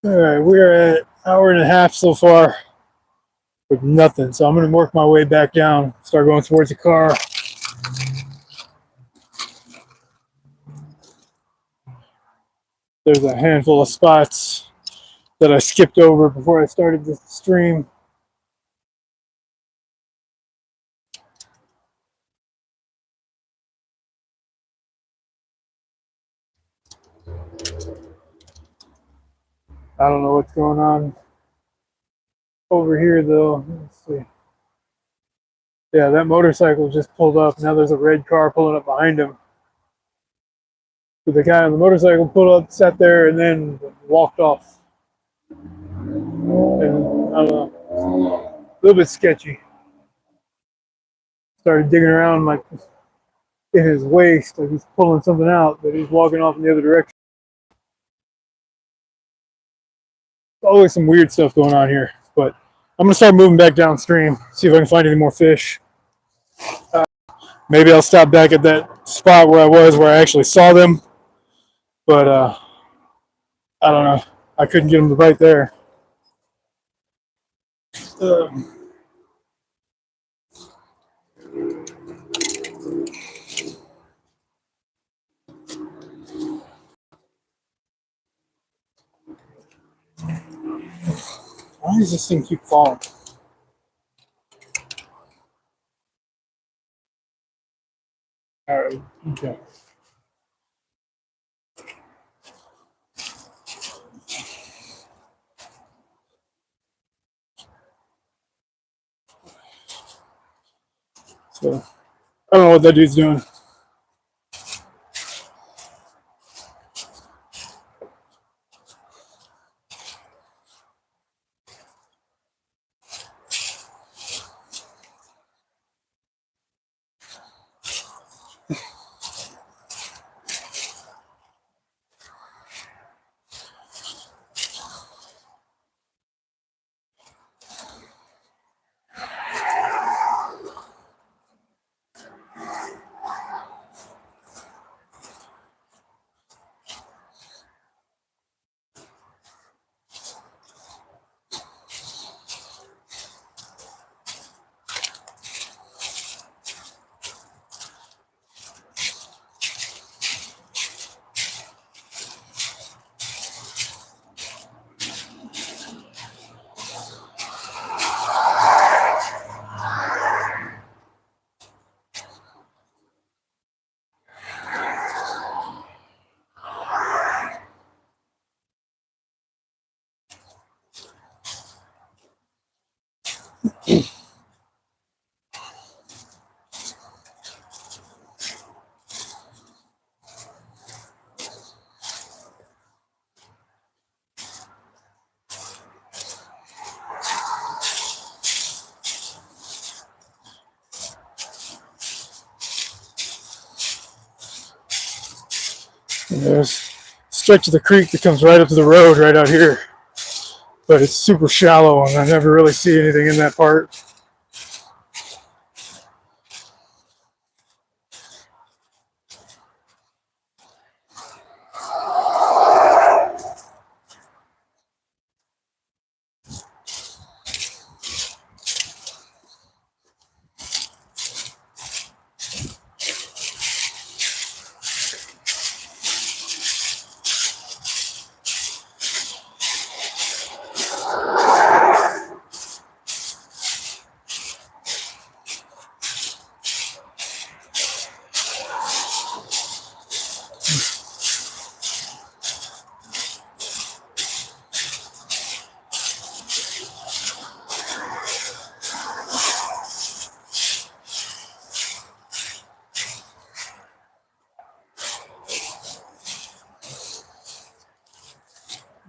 All right, we're at an hour and a half so far with nothing. So I'm going to work my way back down, start going towards the car. There's a handful of spots that I skipped over before I started the stream. I don't know what's going on over here though. Let's see. Yeah, that motorcycle just pulled up. Now there's a red car pulling up behind him. So the guy on the motorcycle pulled up, sat there, and then walked off. And I don't know, a little bit sketchy. Started digging around like in his waist, like he's pulling something out, but he's walking off in the other direction. Always some weird stuff going on here, but I'm gonna start moving back downstream, see if I can find any more fish. Maybe I'll stop back at that spot where I was, where I actually saw them, but I don't know. I couldn't get them to bite there. Um, Why does this thing keep falling? All right, okay. So I don't know what that dude's doing. And there's a stretch of the creek that comes right up to the road right out here. But it's super shallow and I never really see anything in that part.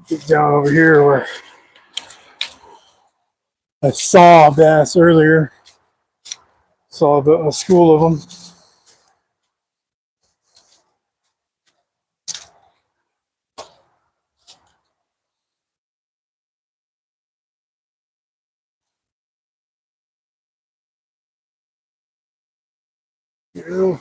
Get down over here where I saw bass earlier. Saw a school of them. Yeah.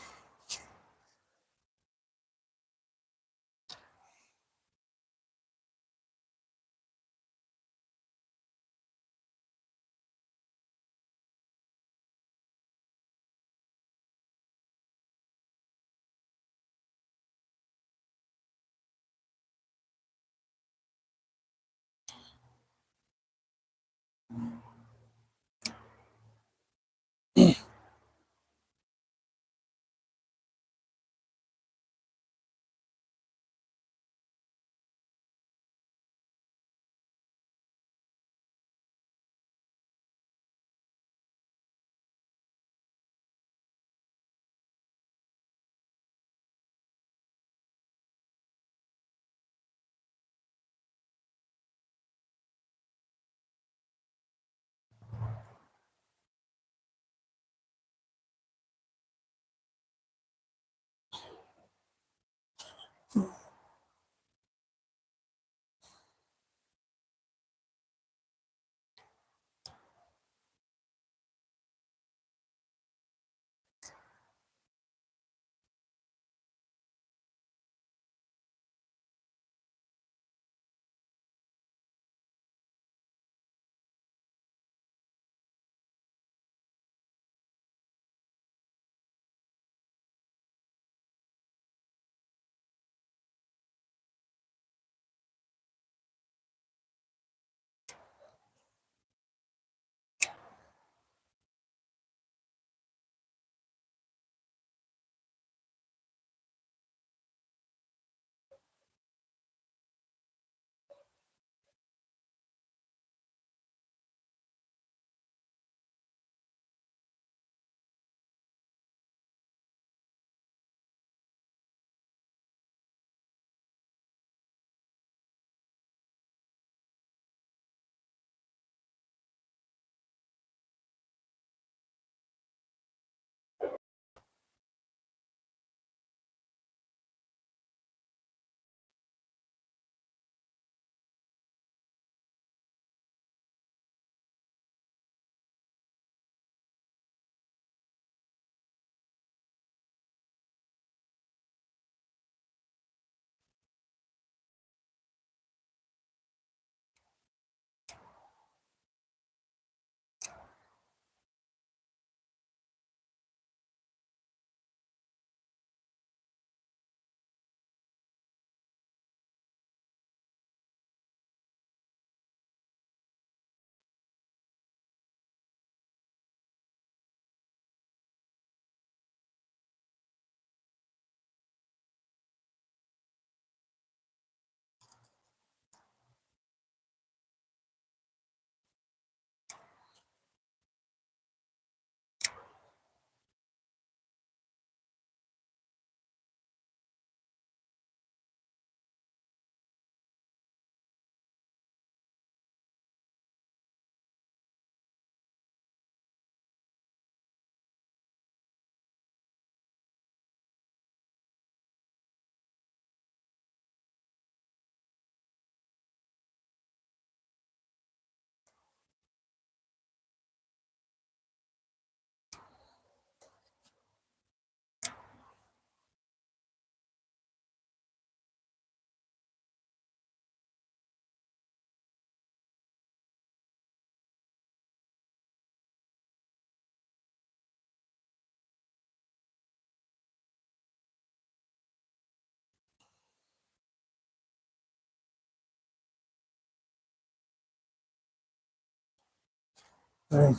I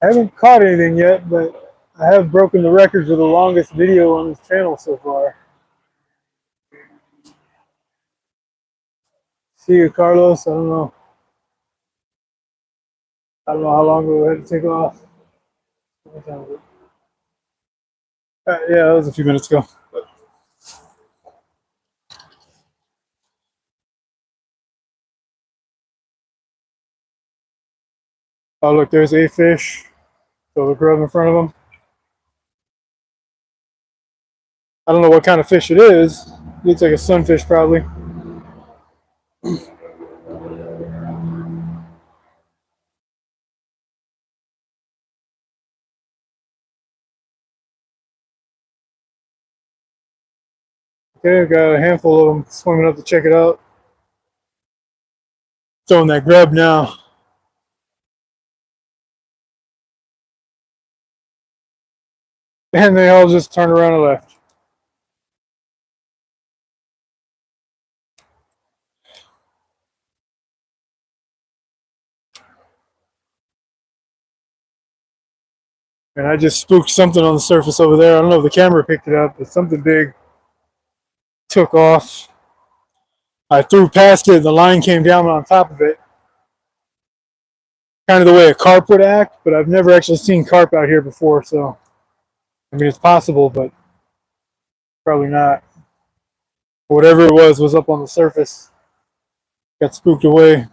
haven't caught anything yet, but I have broken the record for the longest video on this channel so far. See you, Carlos. I don't know. I don't know how long we'll have to take off. Yeah, that was a few minutes ago. Oh, look, there's a fish. So the grub in front of him. I don't know what kind of fish it is. Looks like a sunfish, probably. Okay, I've got a handful of them swimming up to check it out. Throwing that grub now. And they all just turned around and left. And I just spooked something on the surface over there. I don't know if the camera picked it up, but something big took off. I threw past it, the line came down on top of it. Kind of the way a carp would act, but I've never actually seen carp out here before, so I mean it's possible, but probably not. Whatever it was up on the surface. Got spooked away.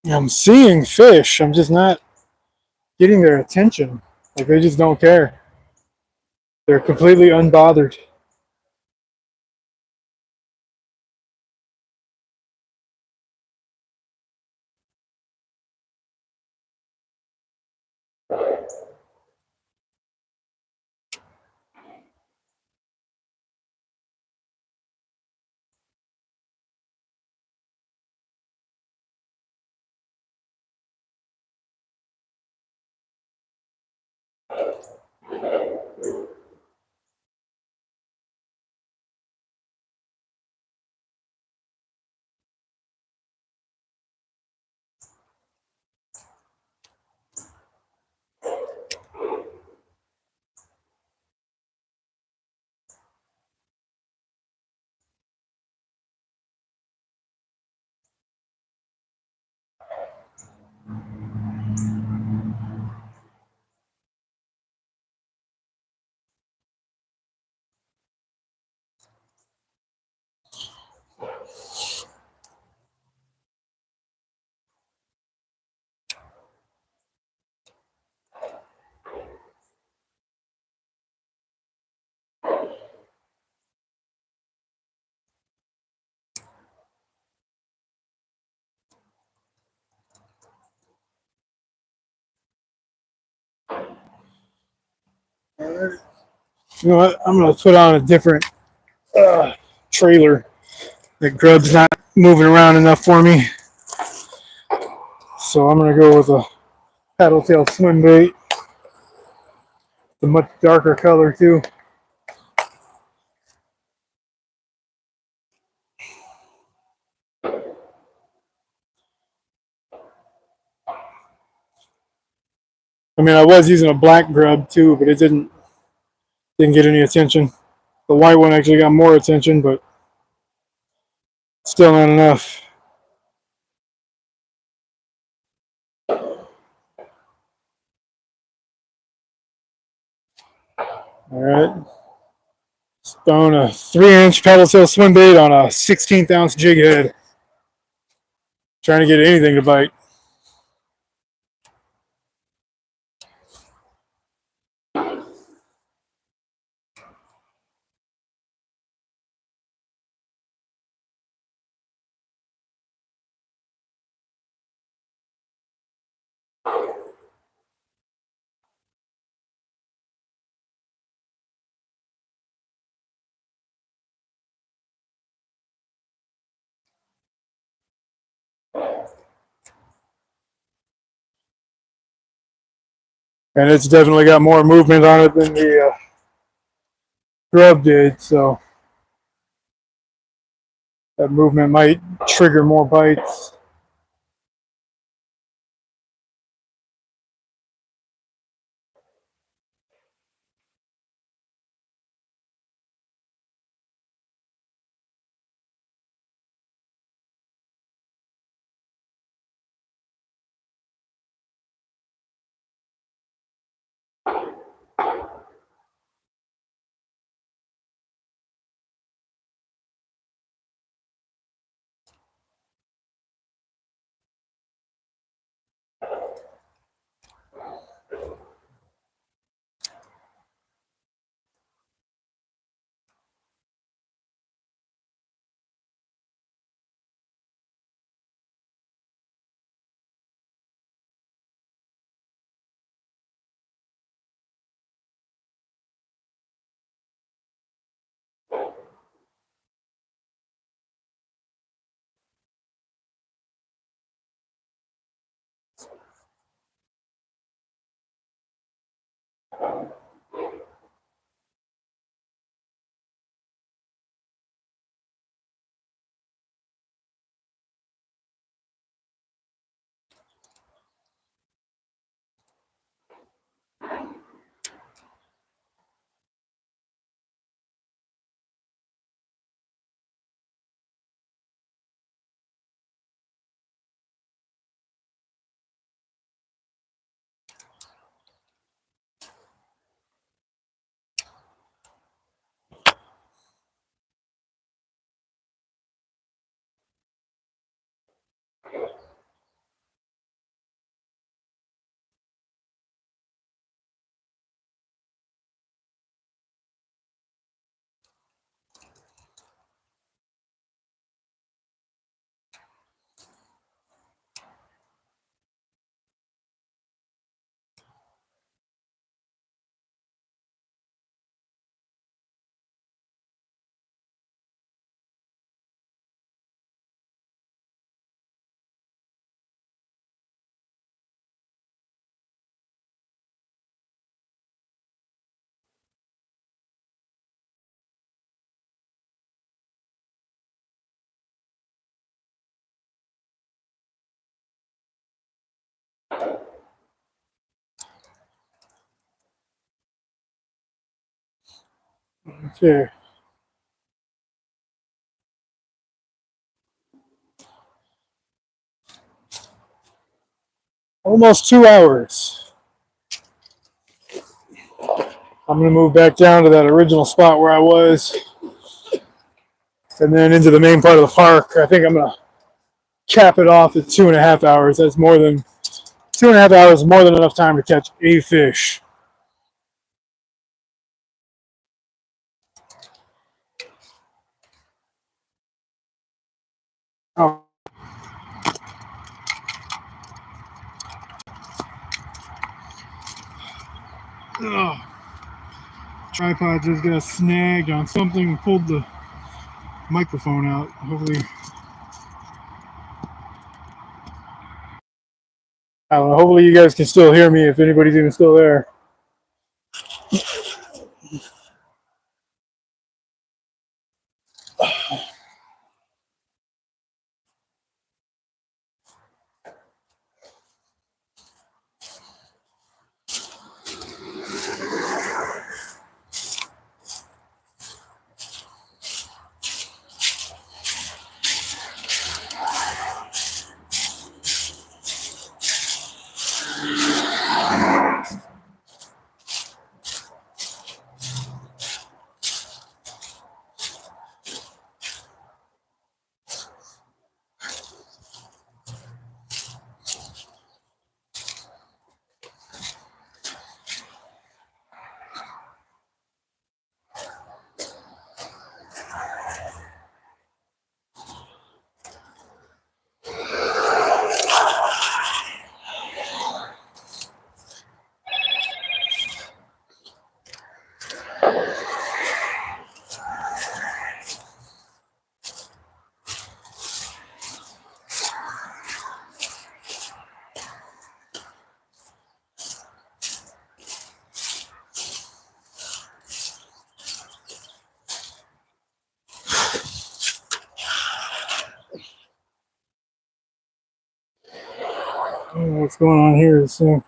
I'm seeing fish. I'm just not getting their attention. Like they just don't care. They're completely unbothered. You know what? I'm gonna put on a different trailer. The grub's not moving around enough for me, so I'm gonna go with a paddle tail swim bait. The much darker color too. I mean, I was using a black grub too, but it didn't get any attention. The white one actually got more attention, but still not enough. All right, throwing a 3-inch paddle tail swim bait on a 16th ounce jig head, trying to get anything to bite. And it's definitely got more movement on it than the grub did, so that movement might trigger more bites. Okay. Almost 2 hours. I'm going to move back down to that original spot where I was and then into the main part of the park. I think I'm going to cap it off at 2.5 hours. That's more than 2.5 hours, more than enough time to catch a fish. Oh. Ugh. Tripod just got snagged on something and pulled the microphone out. Hopefully, I don't know. Hopefully, you guys can still hear me if anybody's even still there. I don't know what's going on here. So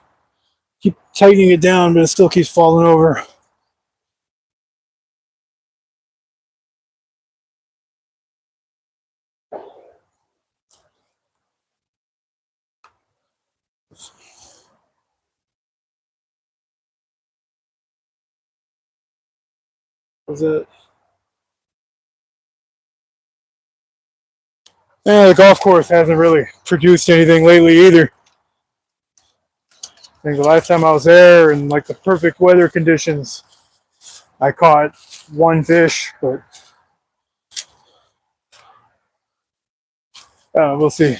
keep tightening it down, but it still keeps falling over. What's that? Yeah, the golf course hasn't really produced anything lately either. I think the last time I was there in like the perfect weather conditions, I caught one fish, but we'll see.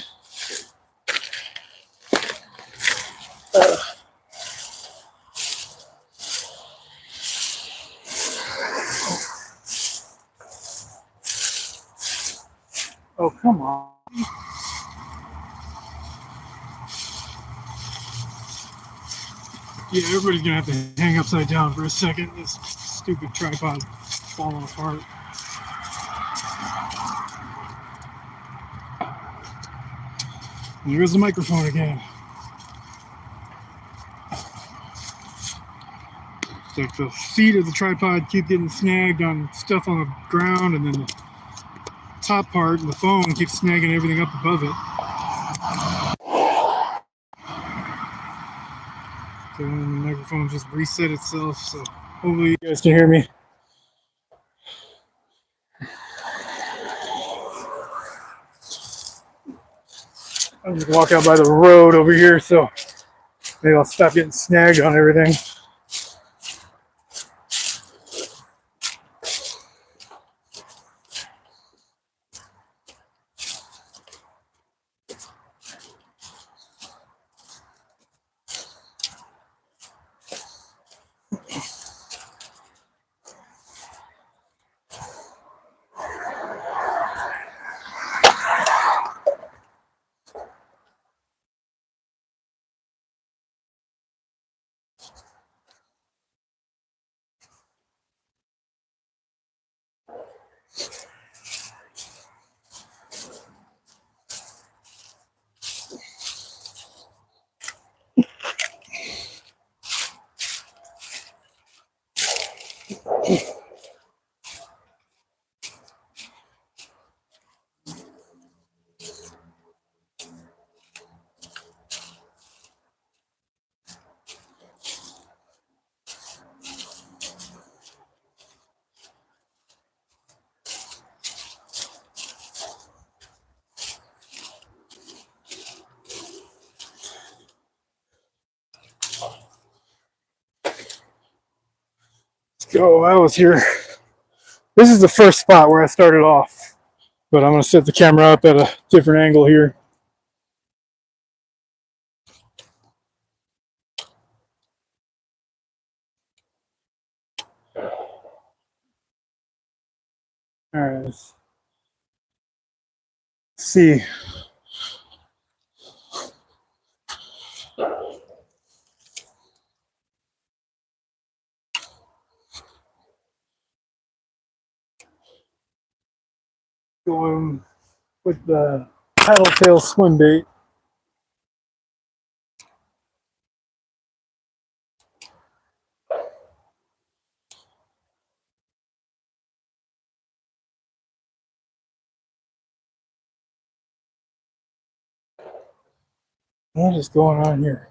Oh, come on. Yeah, everybody's gonna have to hang upside down for a second. This stupid tripod falling apart. And there goes the microphone again. It's like the feet of the tripod keep getting snagged on stuff on the ground, and then the top part and the phone keeps snagging everything up above it. So then the microphone just reset itself, so hopefully you guys can hear me. I'm just gonna walk out by the road over here, so maybe I'll stop getting snagged on everything. go. I was here. This is the first spot where I started off, but I'm going to set the camera up at a different angle here. All right, let's see. Going with the paddle tail swim bait. What is going on here?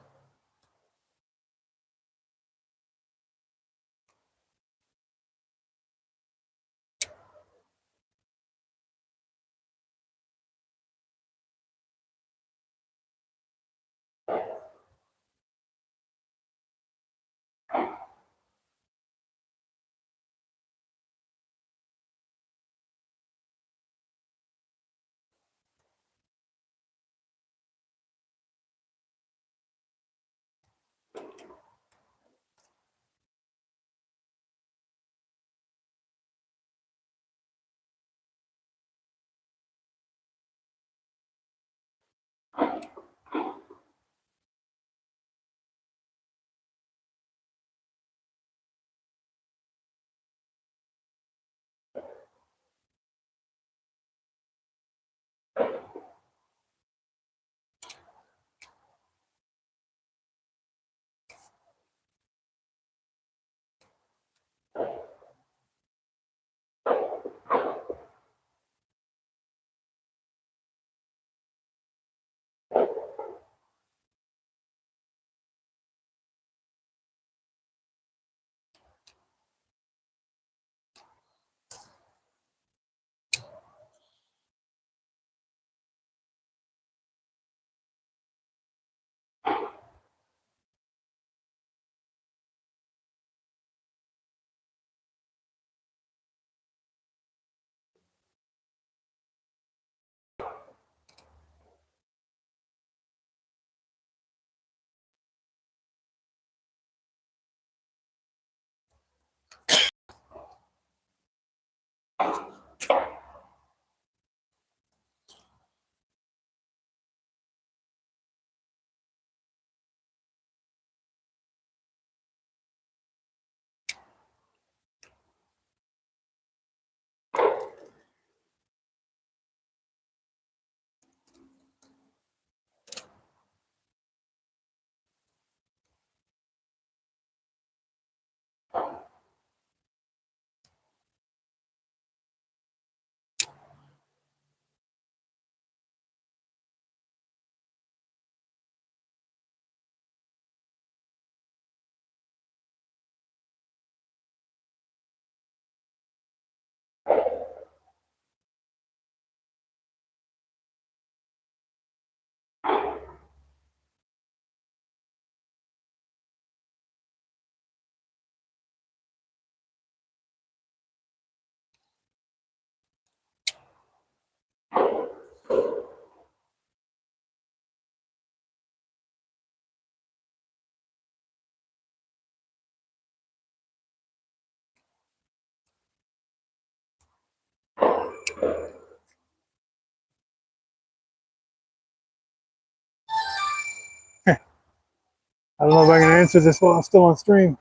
I don't know if I can answer this while I'm still on stream.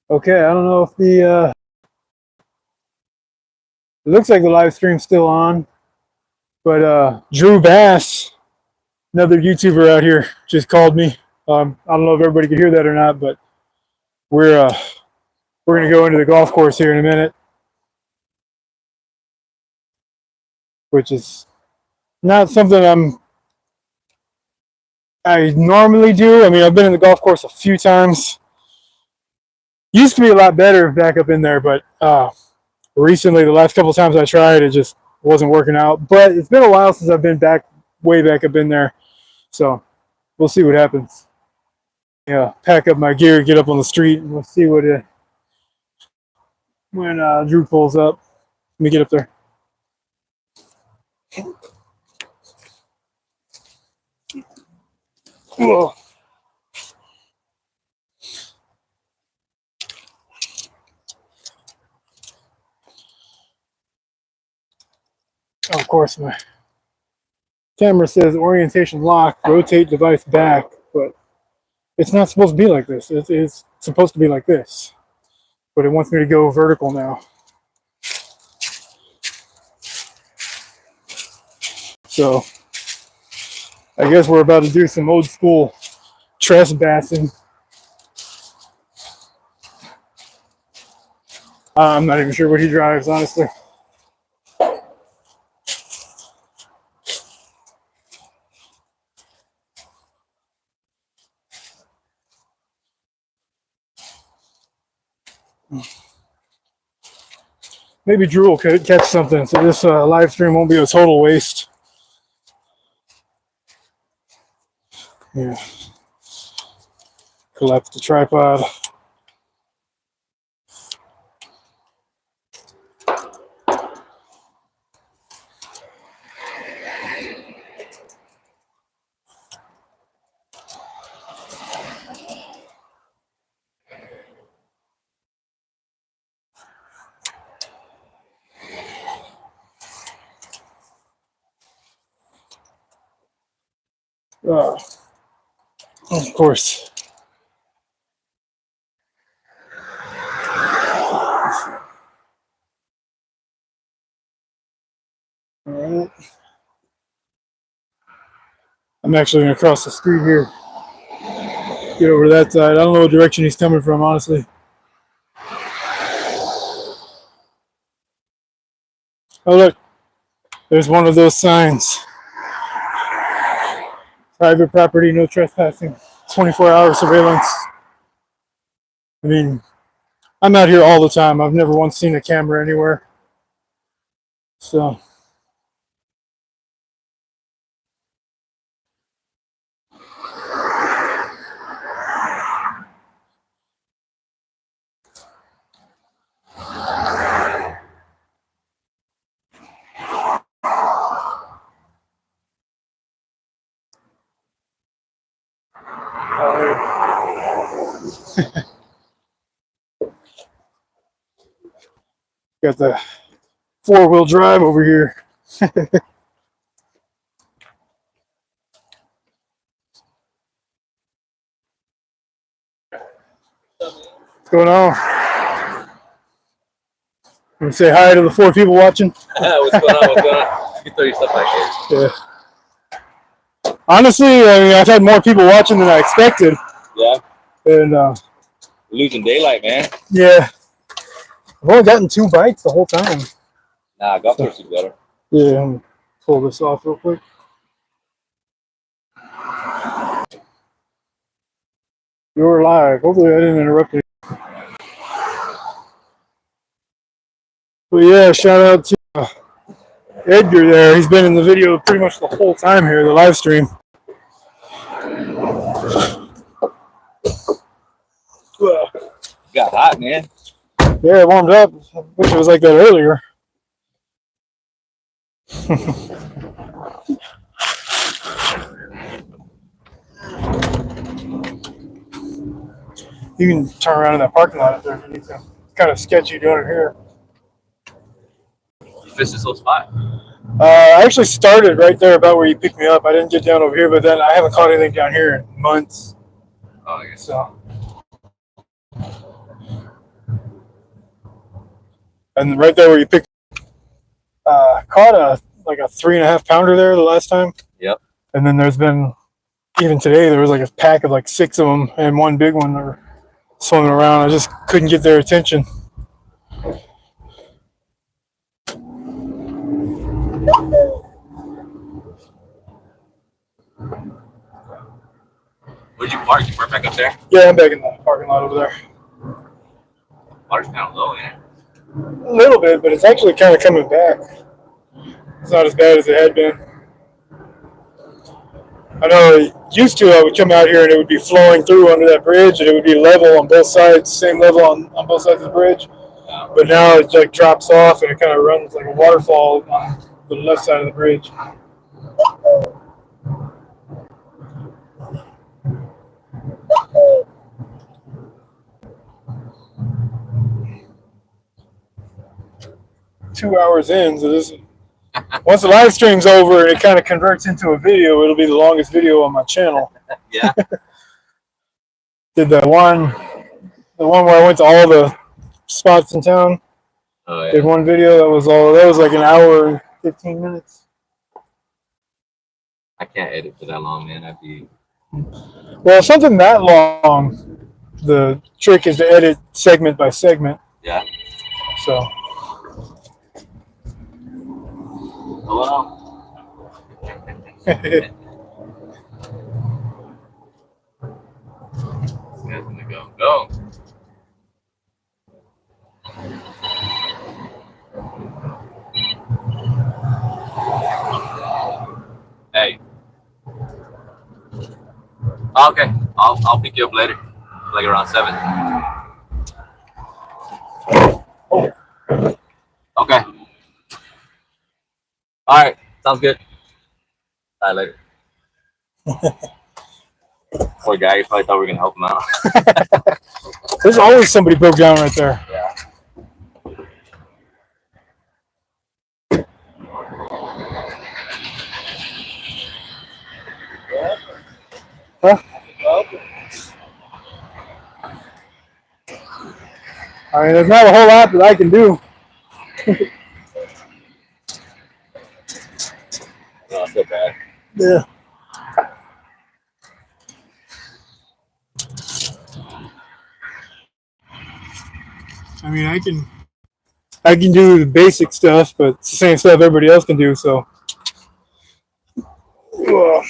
Okay, I don't know if the it looks like the live stream's still on, but Drew Bass, another YouTuber out here, just called me. I don't know if everybody could hear that or not, but we're gonna go into the golf course here in a minute, which is not something I normally do. I mean, I've been in the golf course a few times. Used to be a lot better back up in there, but recently, the last couple of times I tried, it just wasn't working out. But it's been a while since I've been way back up in there, so we'll see what happens. Yeah, pack up my gear, get up on the street, and we'll see what when Drew pulls up. Let me get up there. Whoa. Oh, of course, my camera says orientation lock, rotate device back, but it's not supposed to be like this. It's supposed to be like this, but it wants me to go vertical now. So I guess we're about to do some old school trespassing. I'm not even sure what he drives, honestly. Maybe Drew will catch something, so this live stream won't be a total waste. Yeah. Collapse the tripod. Of course. All right. I'm actually going to cross the street here. Get over to that side. I don't know what direction he's coming from, honestly. Oh, look. There's one of those signs. Private property, no trespassing. 24-hour surveillance. I mean, I'm out here all the time. I've never once seen a camera anywhere. So. Got the 4-wheel drive over here. What's going on? Let me say hi to the 4 people watching. What's going on? What's going on? You throw your stuff back here. Yeah. Honestly, I mean, I've had more people watching than I expected. Yeah. And losing daylight, man. Yeah. I've only gotten 2 bites the whole time. Nah, golf course is better. Yeah, I'm gonna pull this off real quick. You're live. Hopefully I didn't interrupt you. But yeah, shout out to Edgar there. He's been in the video pretty much the whole time here, the live stream. Got hot, man. Yeah, it warmed up. I wish it was like that earlier. You can turn around in that parking lot up there if you need to. It's kind of sketchy doing it here. You fished this whole spot? I actually started right there about where you picked me up. I didn't get down over here, but then I haven't caught anything down here in months. Oh, I guess so. And right there where you picked, caught a 3.5 pounder there the last time. Yep. And then there's been, even today, there was like a pack of like 6 of them and one big one that were swimming around. I just couldn't get their attention. Where'd you park? You park back up there? Yeah, I'm back in the parking lot over there. Water's kind of low, ain't it? A little bit, but it's actually kind of coming back. It's not as bad as it had been. I know used to I would come out here and it would be flowing through under that bridge and it would be level on both sides, same level on both sides of the bridge. But now it like drops off and it kind of runs like a waterfall on the left side of the bridge. 2 hours in, so this once the live stream's over and it kind of converts into a video, it'll be the longest video on my channel. Yeah. Did the one where I went to all the spots in town. Oh, yeah. Did one video that was like an hour and 15 minutes. I can't edit for that long, man. I'd be. Well, something that long, the trick is to edit segment by segment. Yeah. So. Hello. This guy's gonna go. Hey. Okay. I'll pick you up later. Like around 7. Oh. Okay. Alright. Sounds good. All right, later. Poor guy, you probably thought we were gonna help him out. There's always somebody broke down right there. Yeah. Huh? I mean, there's not a whole lot that I can do. No, I feel bad. Yeah. I mean, I can do the basic stuff, but it's the same stuff everybody else can do. So. Ugh.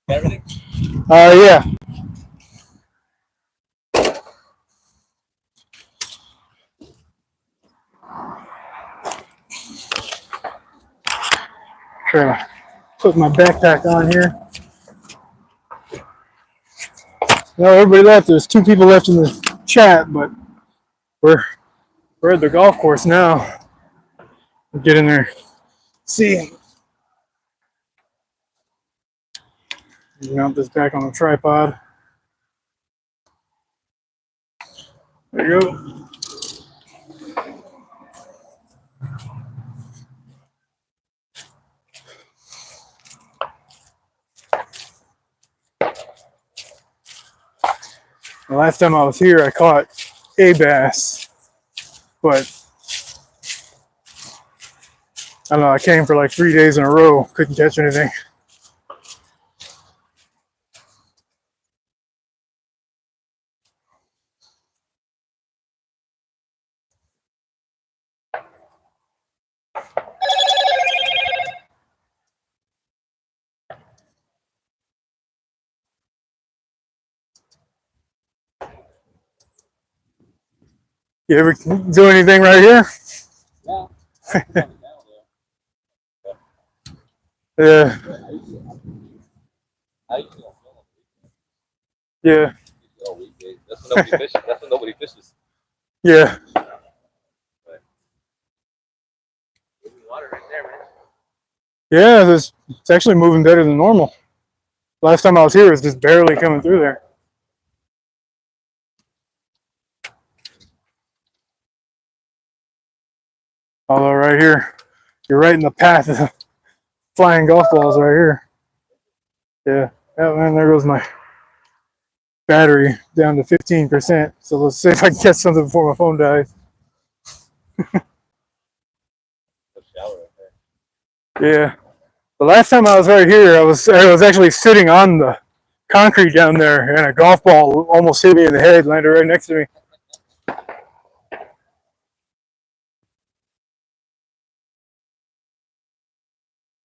Everything? Yeah. Try to put my backpack on here. No, everybody left. There's 2 people left in the chat, but we're at the golf course now. We'll get in there. See. Mount this back on the tripod. There you go. The last time I was here, I caught a bass, but I don't know, I came for like 3 days in a row, couldn't catch anything. You ever do anything right here? Yeah. Yeah. Yeah. That's when nobody fishes. Yeah. Water right there, man. Yeah, it's actually moving better than normal. Last time I was here, it was just barely coming through there. Although right here, you're right in the path of the flying golf balls right here. Yeah. Oh man, there goes my battery down to 15%. So let's see if I can catch something before my phone dies. Yeah. The last time I was right here, I was actually sitting on the concrete down there, and a golf ball almost hit me in the head, landed right next to me.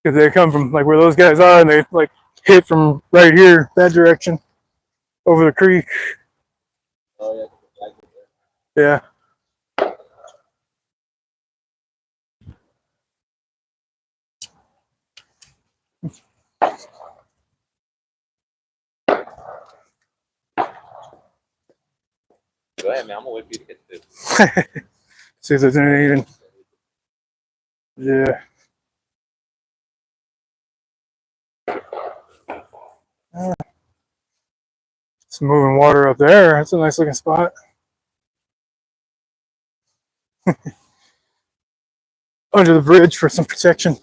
Because they come from like where those guys are, and they like hit from right here, that direction, over the creek. Oh Yeah. go ahead, man. I'm gonna wait for you to get this. See if there's anything. Yeah. Some moving water up there. That's a nice looking spot. Under the bridge for some protection.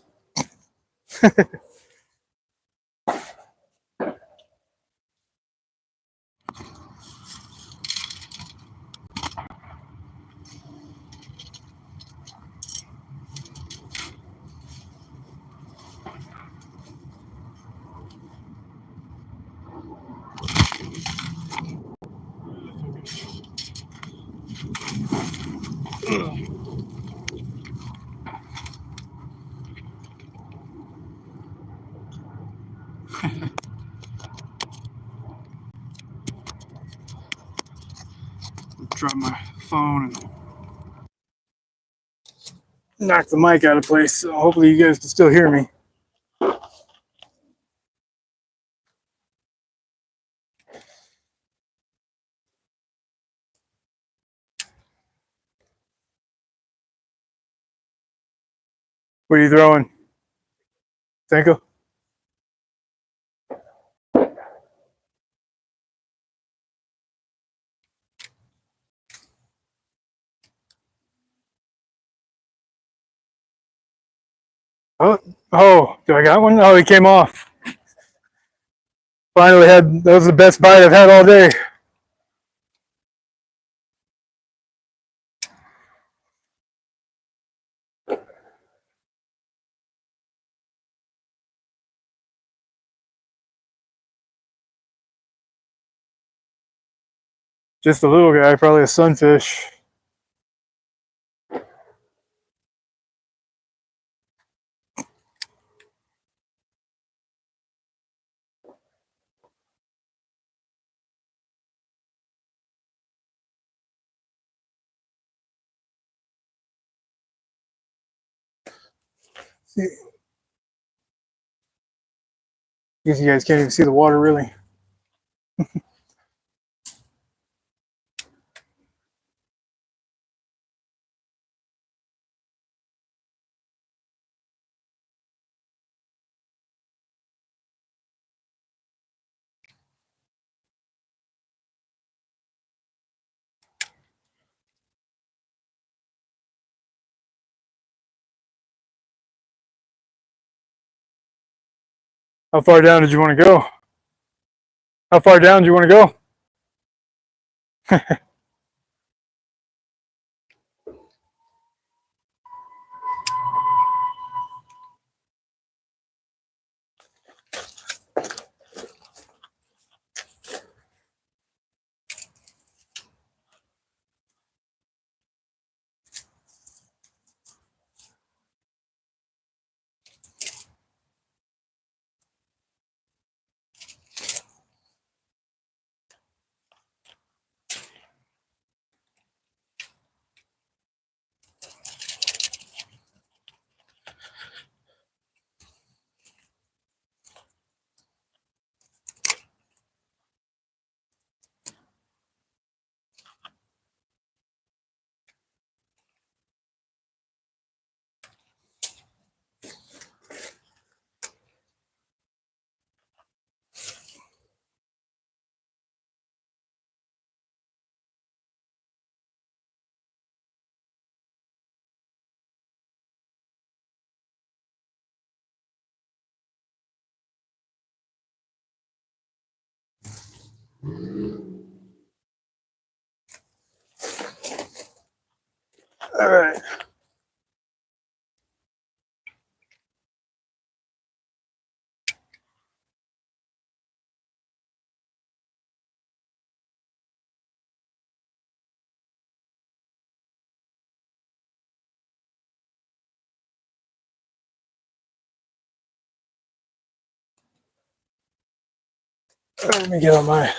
Drop my phone and knock the mic out of place. So hopefully you guys can still hear me. What are you throwing? Senko? Oh, do I got one? Oh, he came off. Finally that was the best bite I've had all day. Just a little guy, probably a sunfish. See, guess you guys can't even see the water really. How far down did you want to go? How far down do you want to go? All right. Let me get on my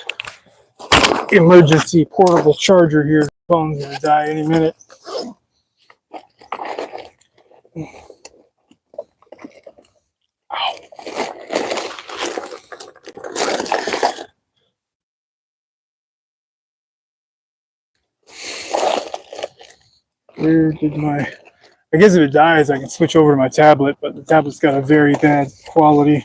emergency portable charger here. The phone's gonna die any minute. Ow. Where did my... I guess if it dies, I can switch over to my tablet, but the tablet's got a very bad quality.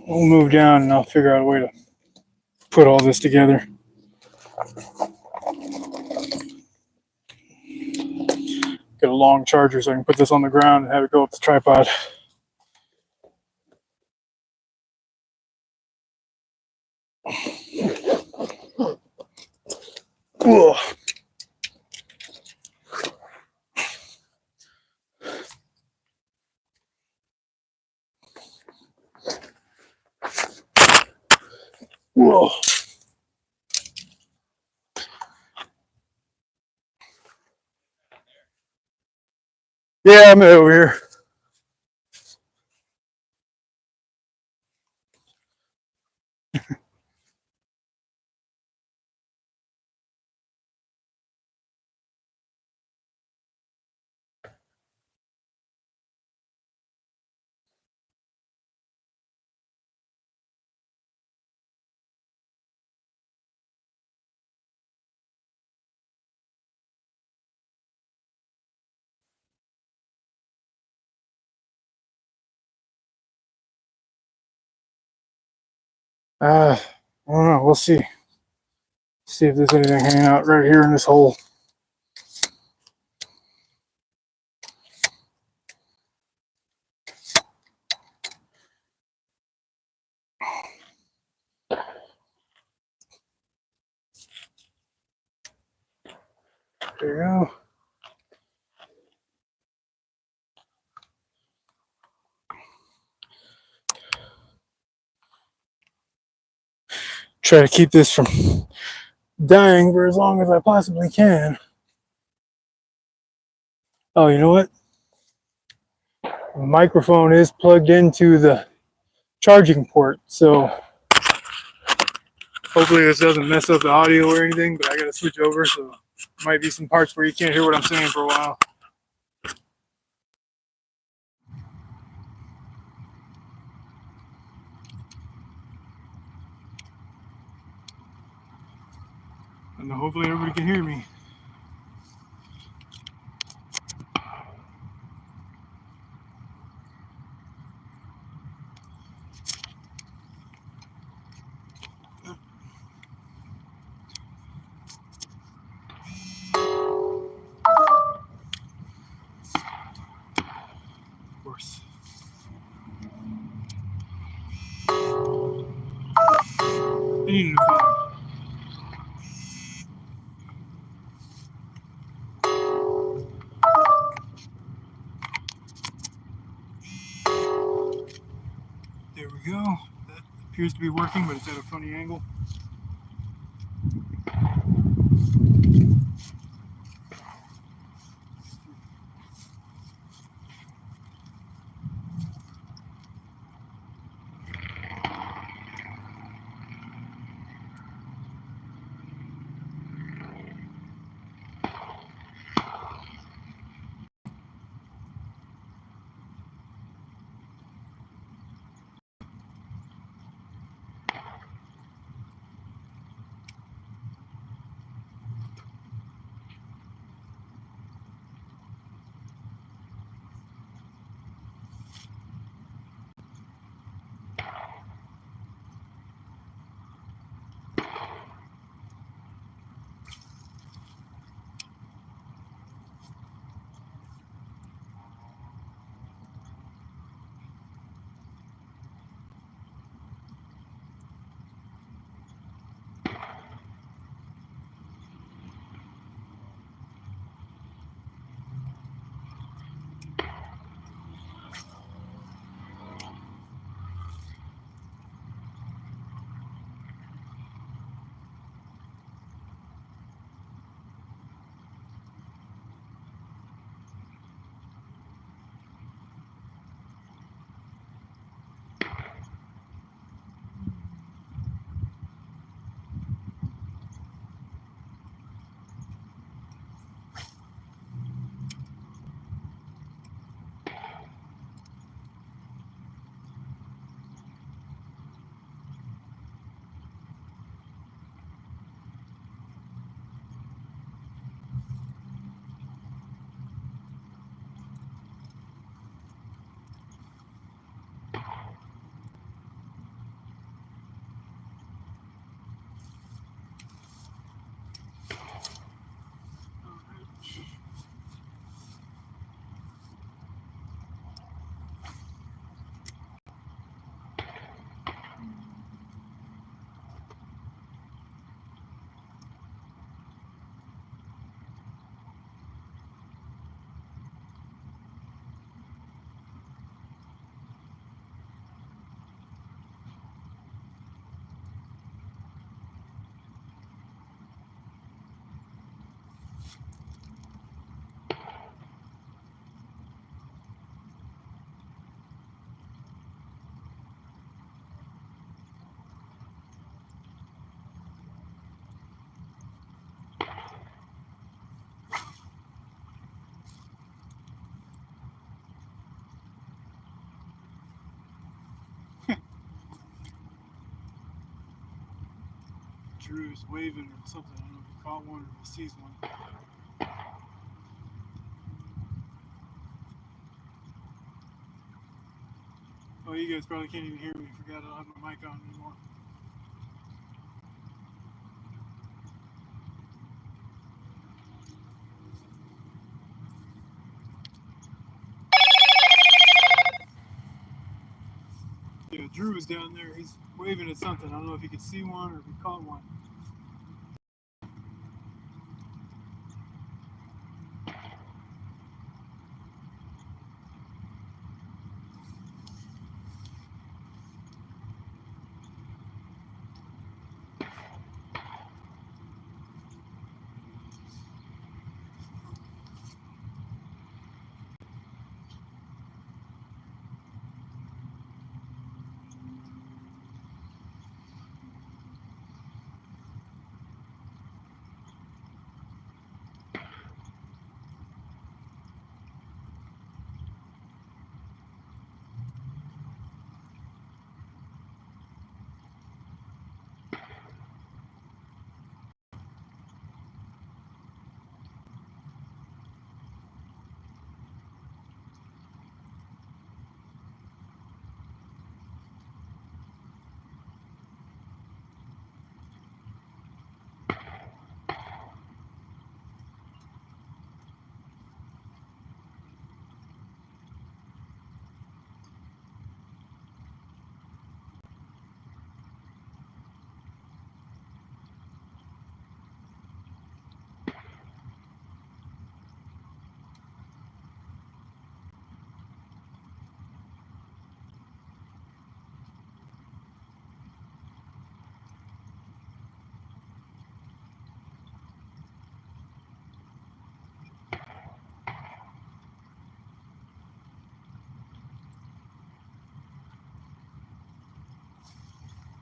We'll move down and I'll figure out a way to put all this together. Get a long charger so I can put this on the ground and have it go up the tripod. Whoa. Whoa. Yeah, I'm over here. I don't know. We'll see. See if there's anything hanging out right here in this hole. There you go. Try to keep this from dying for as long as I possibly can. Oh, you know what? The microphone is plugged into the charging port, so hopefully this doesn't mess up the audio or anything, but I gotta switch over, so there might be some parts where you can't hear what I'm saying for a while. And hopefully everybody can hear me. Of course. I need a new phone. There we go. That appears to be working, but it's at a funny angle. Drew is waving or something. I don't know if he caught one or if he sees one. Oh, you guys probably can't even hear me. I forgot I don't have my mic on anymore. Yeah, Drew is down there. He's waving at something. I don't know if he could see one or if he caught one.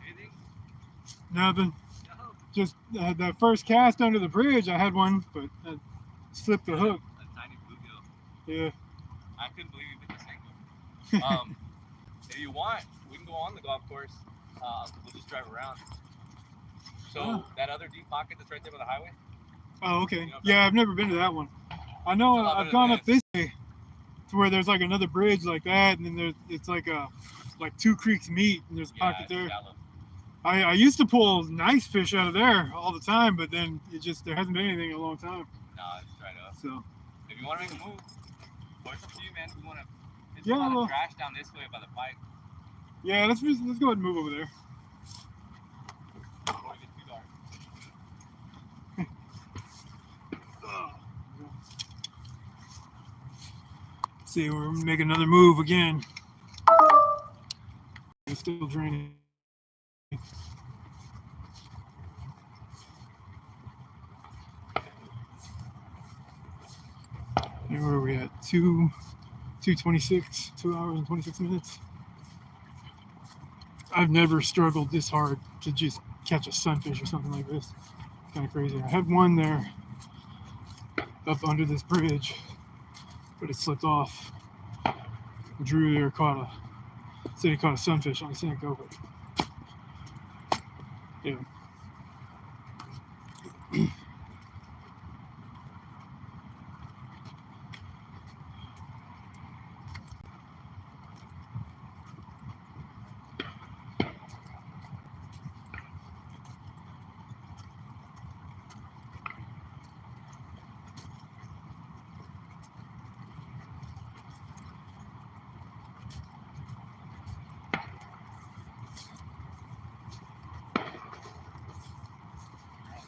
Anything? Nothing. No. Just that first cast under the bridge, I had one, but I slipped the hook. A tiny bluegill. Yeah. I couldn't believe you did the same. If you want, we can go on the golf course. We'll just drive around. So that other deep pocket that's right there by the highway. Oh, okay. You know, Yeah, I've never been to that one. I know It's a lot I've better gone than up this way to where there's like another bridge like that, and then it's like two creeks meet, and there's a Yeah, pocket it's there. shallow. I used to pull nice fish out of there all the time, but then there hasn't been anything in a long time. No, it's right up. So If you want to make a move, push it to you, man. We want to. It's Yeah, a lot well- of trash down this way by the pipe. yeah, let's go ahead and move over there. Before it gets too dark. See, we're gonna make another move again. It's still draining. And where are we at? 2:26, 2 hours and 26 minutes. I've never struggled this hard to just catch a sunfish or something like this. Kind of crazy. I had one there up under this bridge, but it slipped off. Drew there said he caught a sunfish on the Seneca, but yeah. It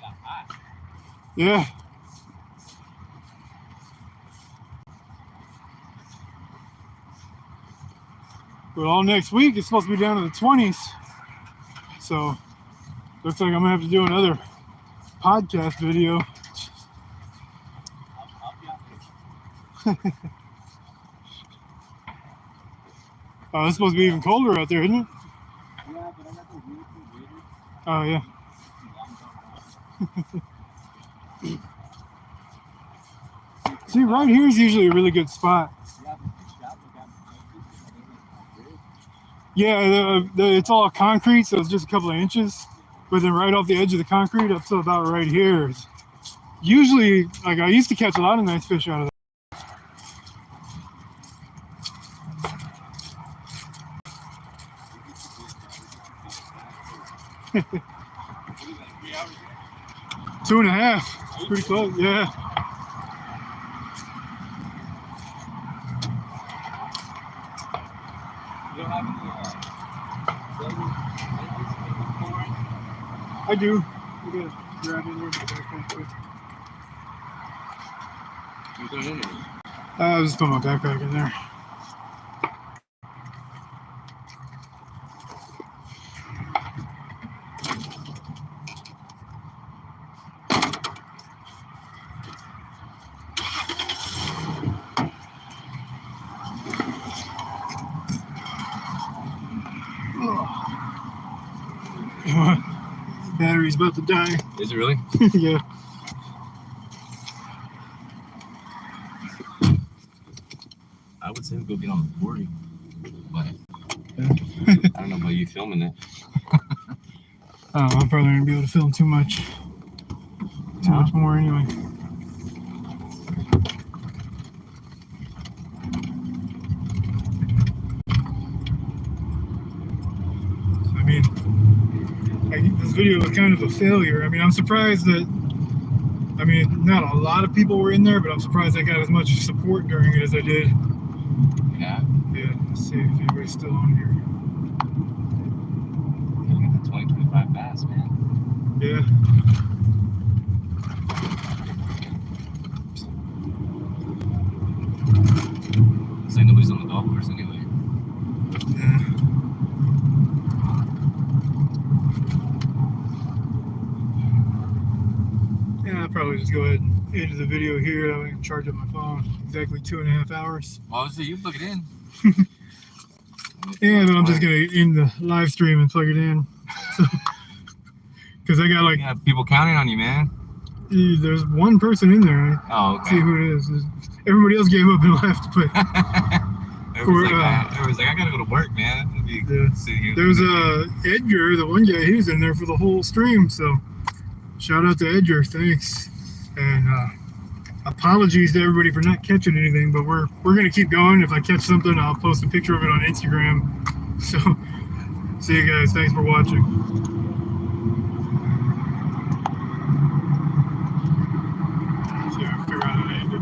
got hot. Yeah. But all next week it's supposed to be down to the 20s. So looks like I'm gonna have to do another podcast video. I'll be out there. Oh, it's supposed to be even colder out there, isn't it? Yeah, but I got the really cool waders. Oh yeah. See, right here is usually a really good spot. Yeah, it's all concrete, so it's just a couple of inches. but then right off the edge of the concrete up to about right here. Is usually, like I used to catch a lot of nice fish out of that. 2.5. Pretty close, yeah. You don't have I do. We gotta grab in here. I'll just put my backpack in there. Battery's about to die. Is it really? Yeah. I would say we go get on the board, but I don't know about you filming it. I'm probably gonna be able to film too much more anyway. I mean, this video was kind of a failure. I mean, I'm surprised that, I mean, not a lot of people were in there, but I'm surprised I got as much support during it as I did. Yeah. Yeah, let's see if anybody's still on here. Look at the 20-25 bass, man. Yeah. It's like nobody's on the golf course anyway. Yeah. Yeah, I'll probably just go ahead and end the video here. I can charge up my phone. Exactly 2.5 hours. Well, so you plug it in. Yeah, but I'm just gonna end the live stream and plug it in. Because I got like, You have people counting on you, man. there's one person in there. Oh, Let's see okay. who it is. Everybody else gave up and left. But Everybody's like, I gotta go to work, man. I'm gonna be sitting here. there's Edgar, the one guy. He was in there for the whole stream. So shout out to Edgar. Thanks. And apologies to everybody for not catching anything. But we're gonna keep going. If I catch something, I'll post a picture of it on Instagram. So see you guys. Thanks for watching. Yeah, figure out how to end it.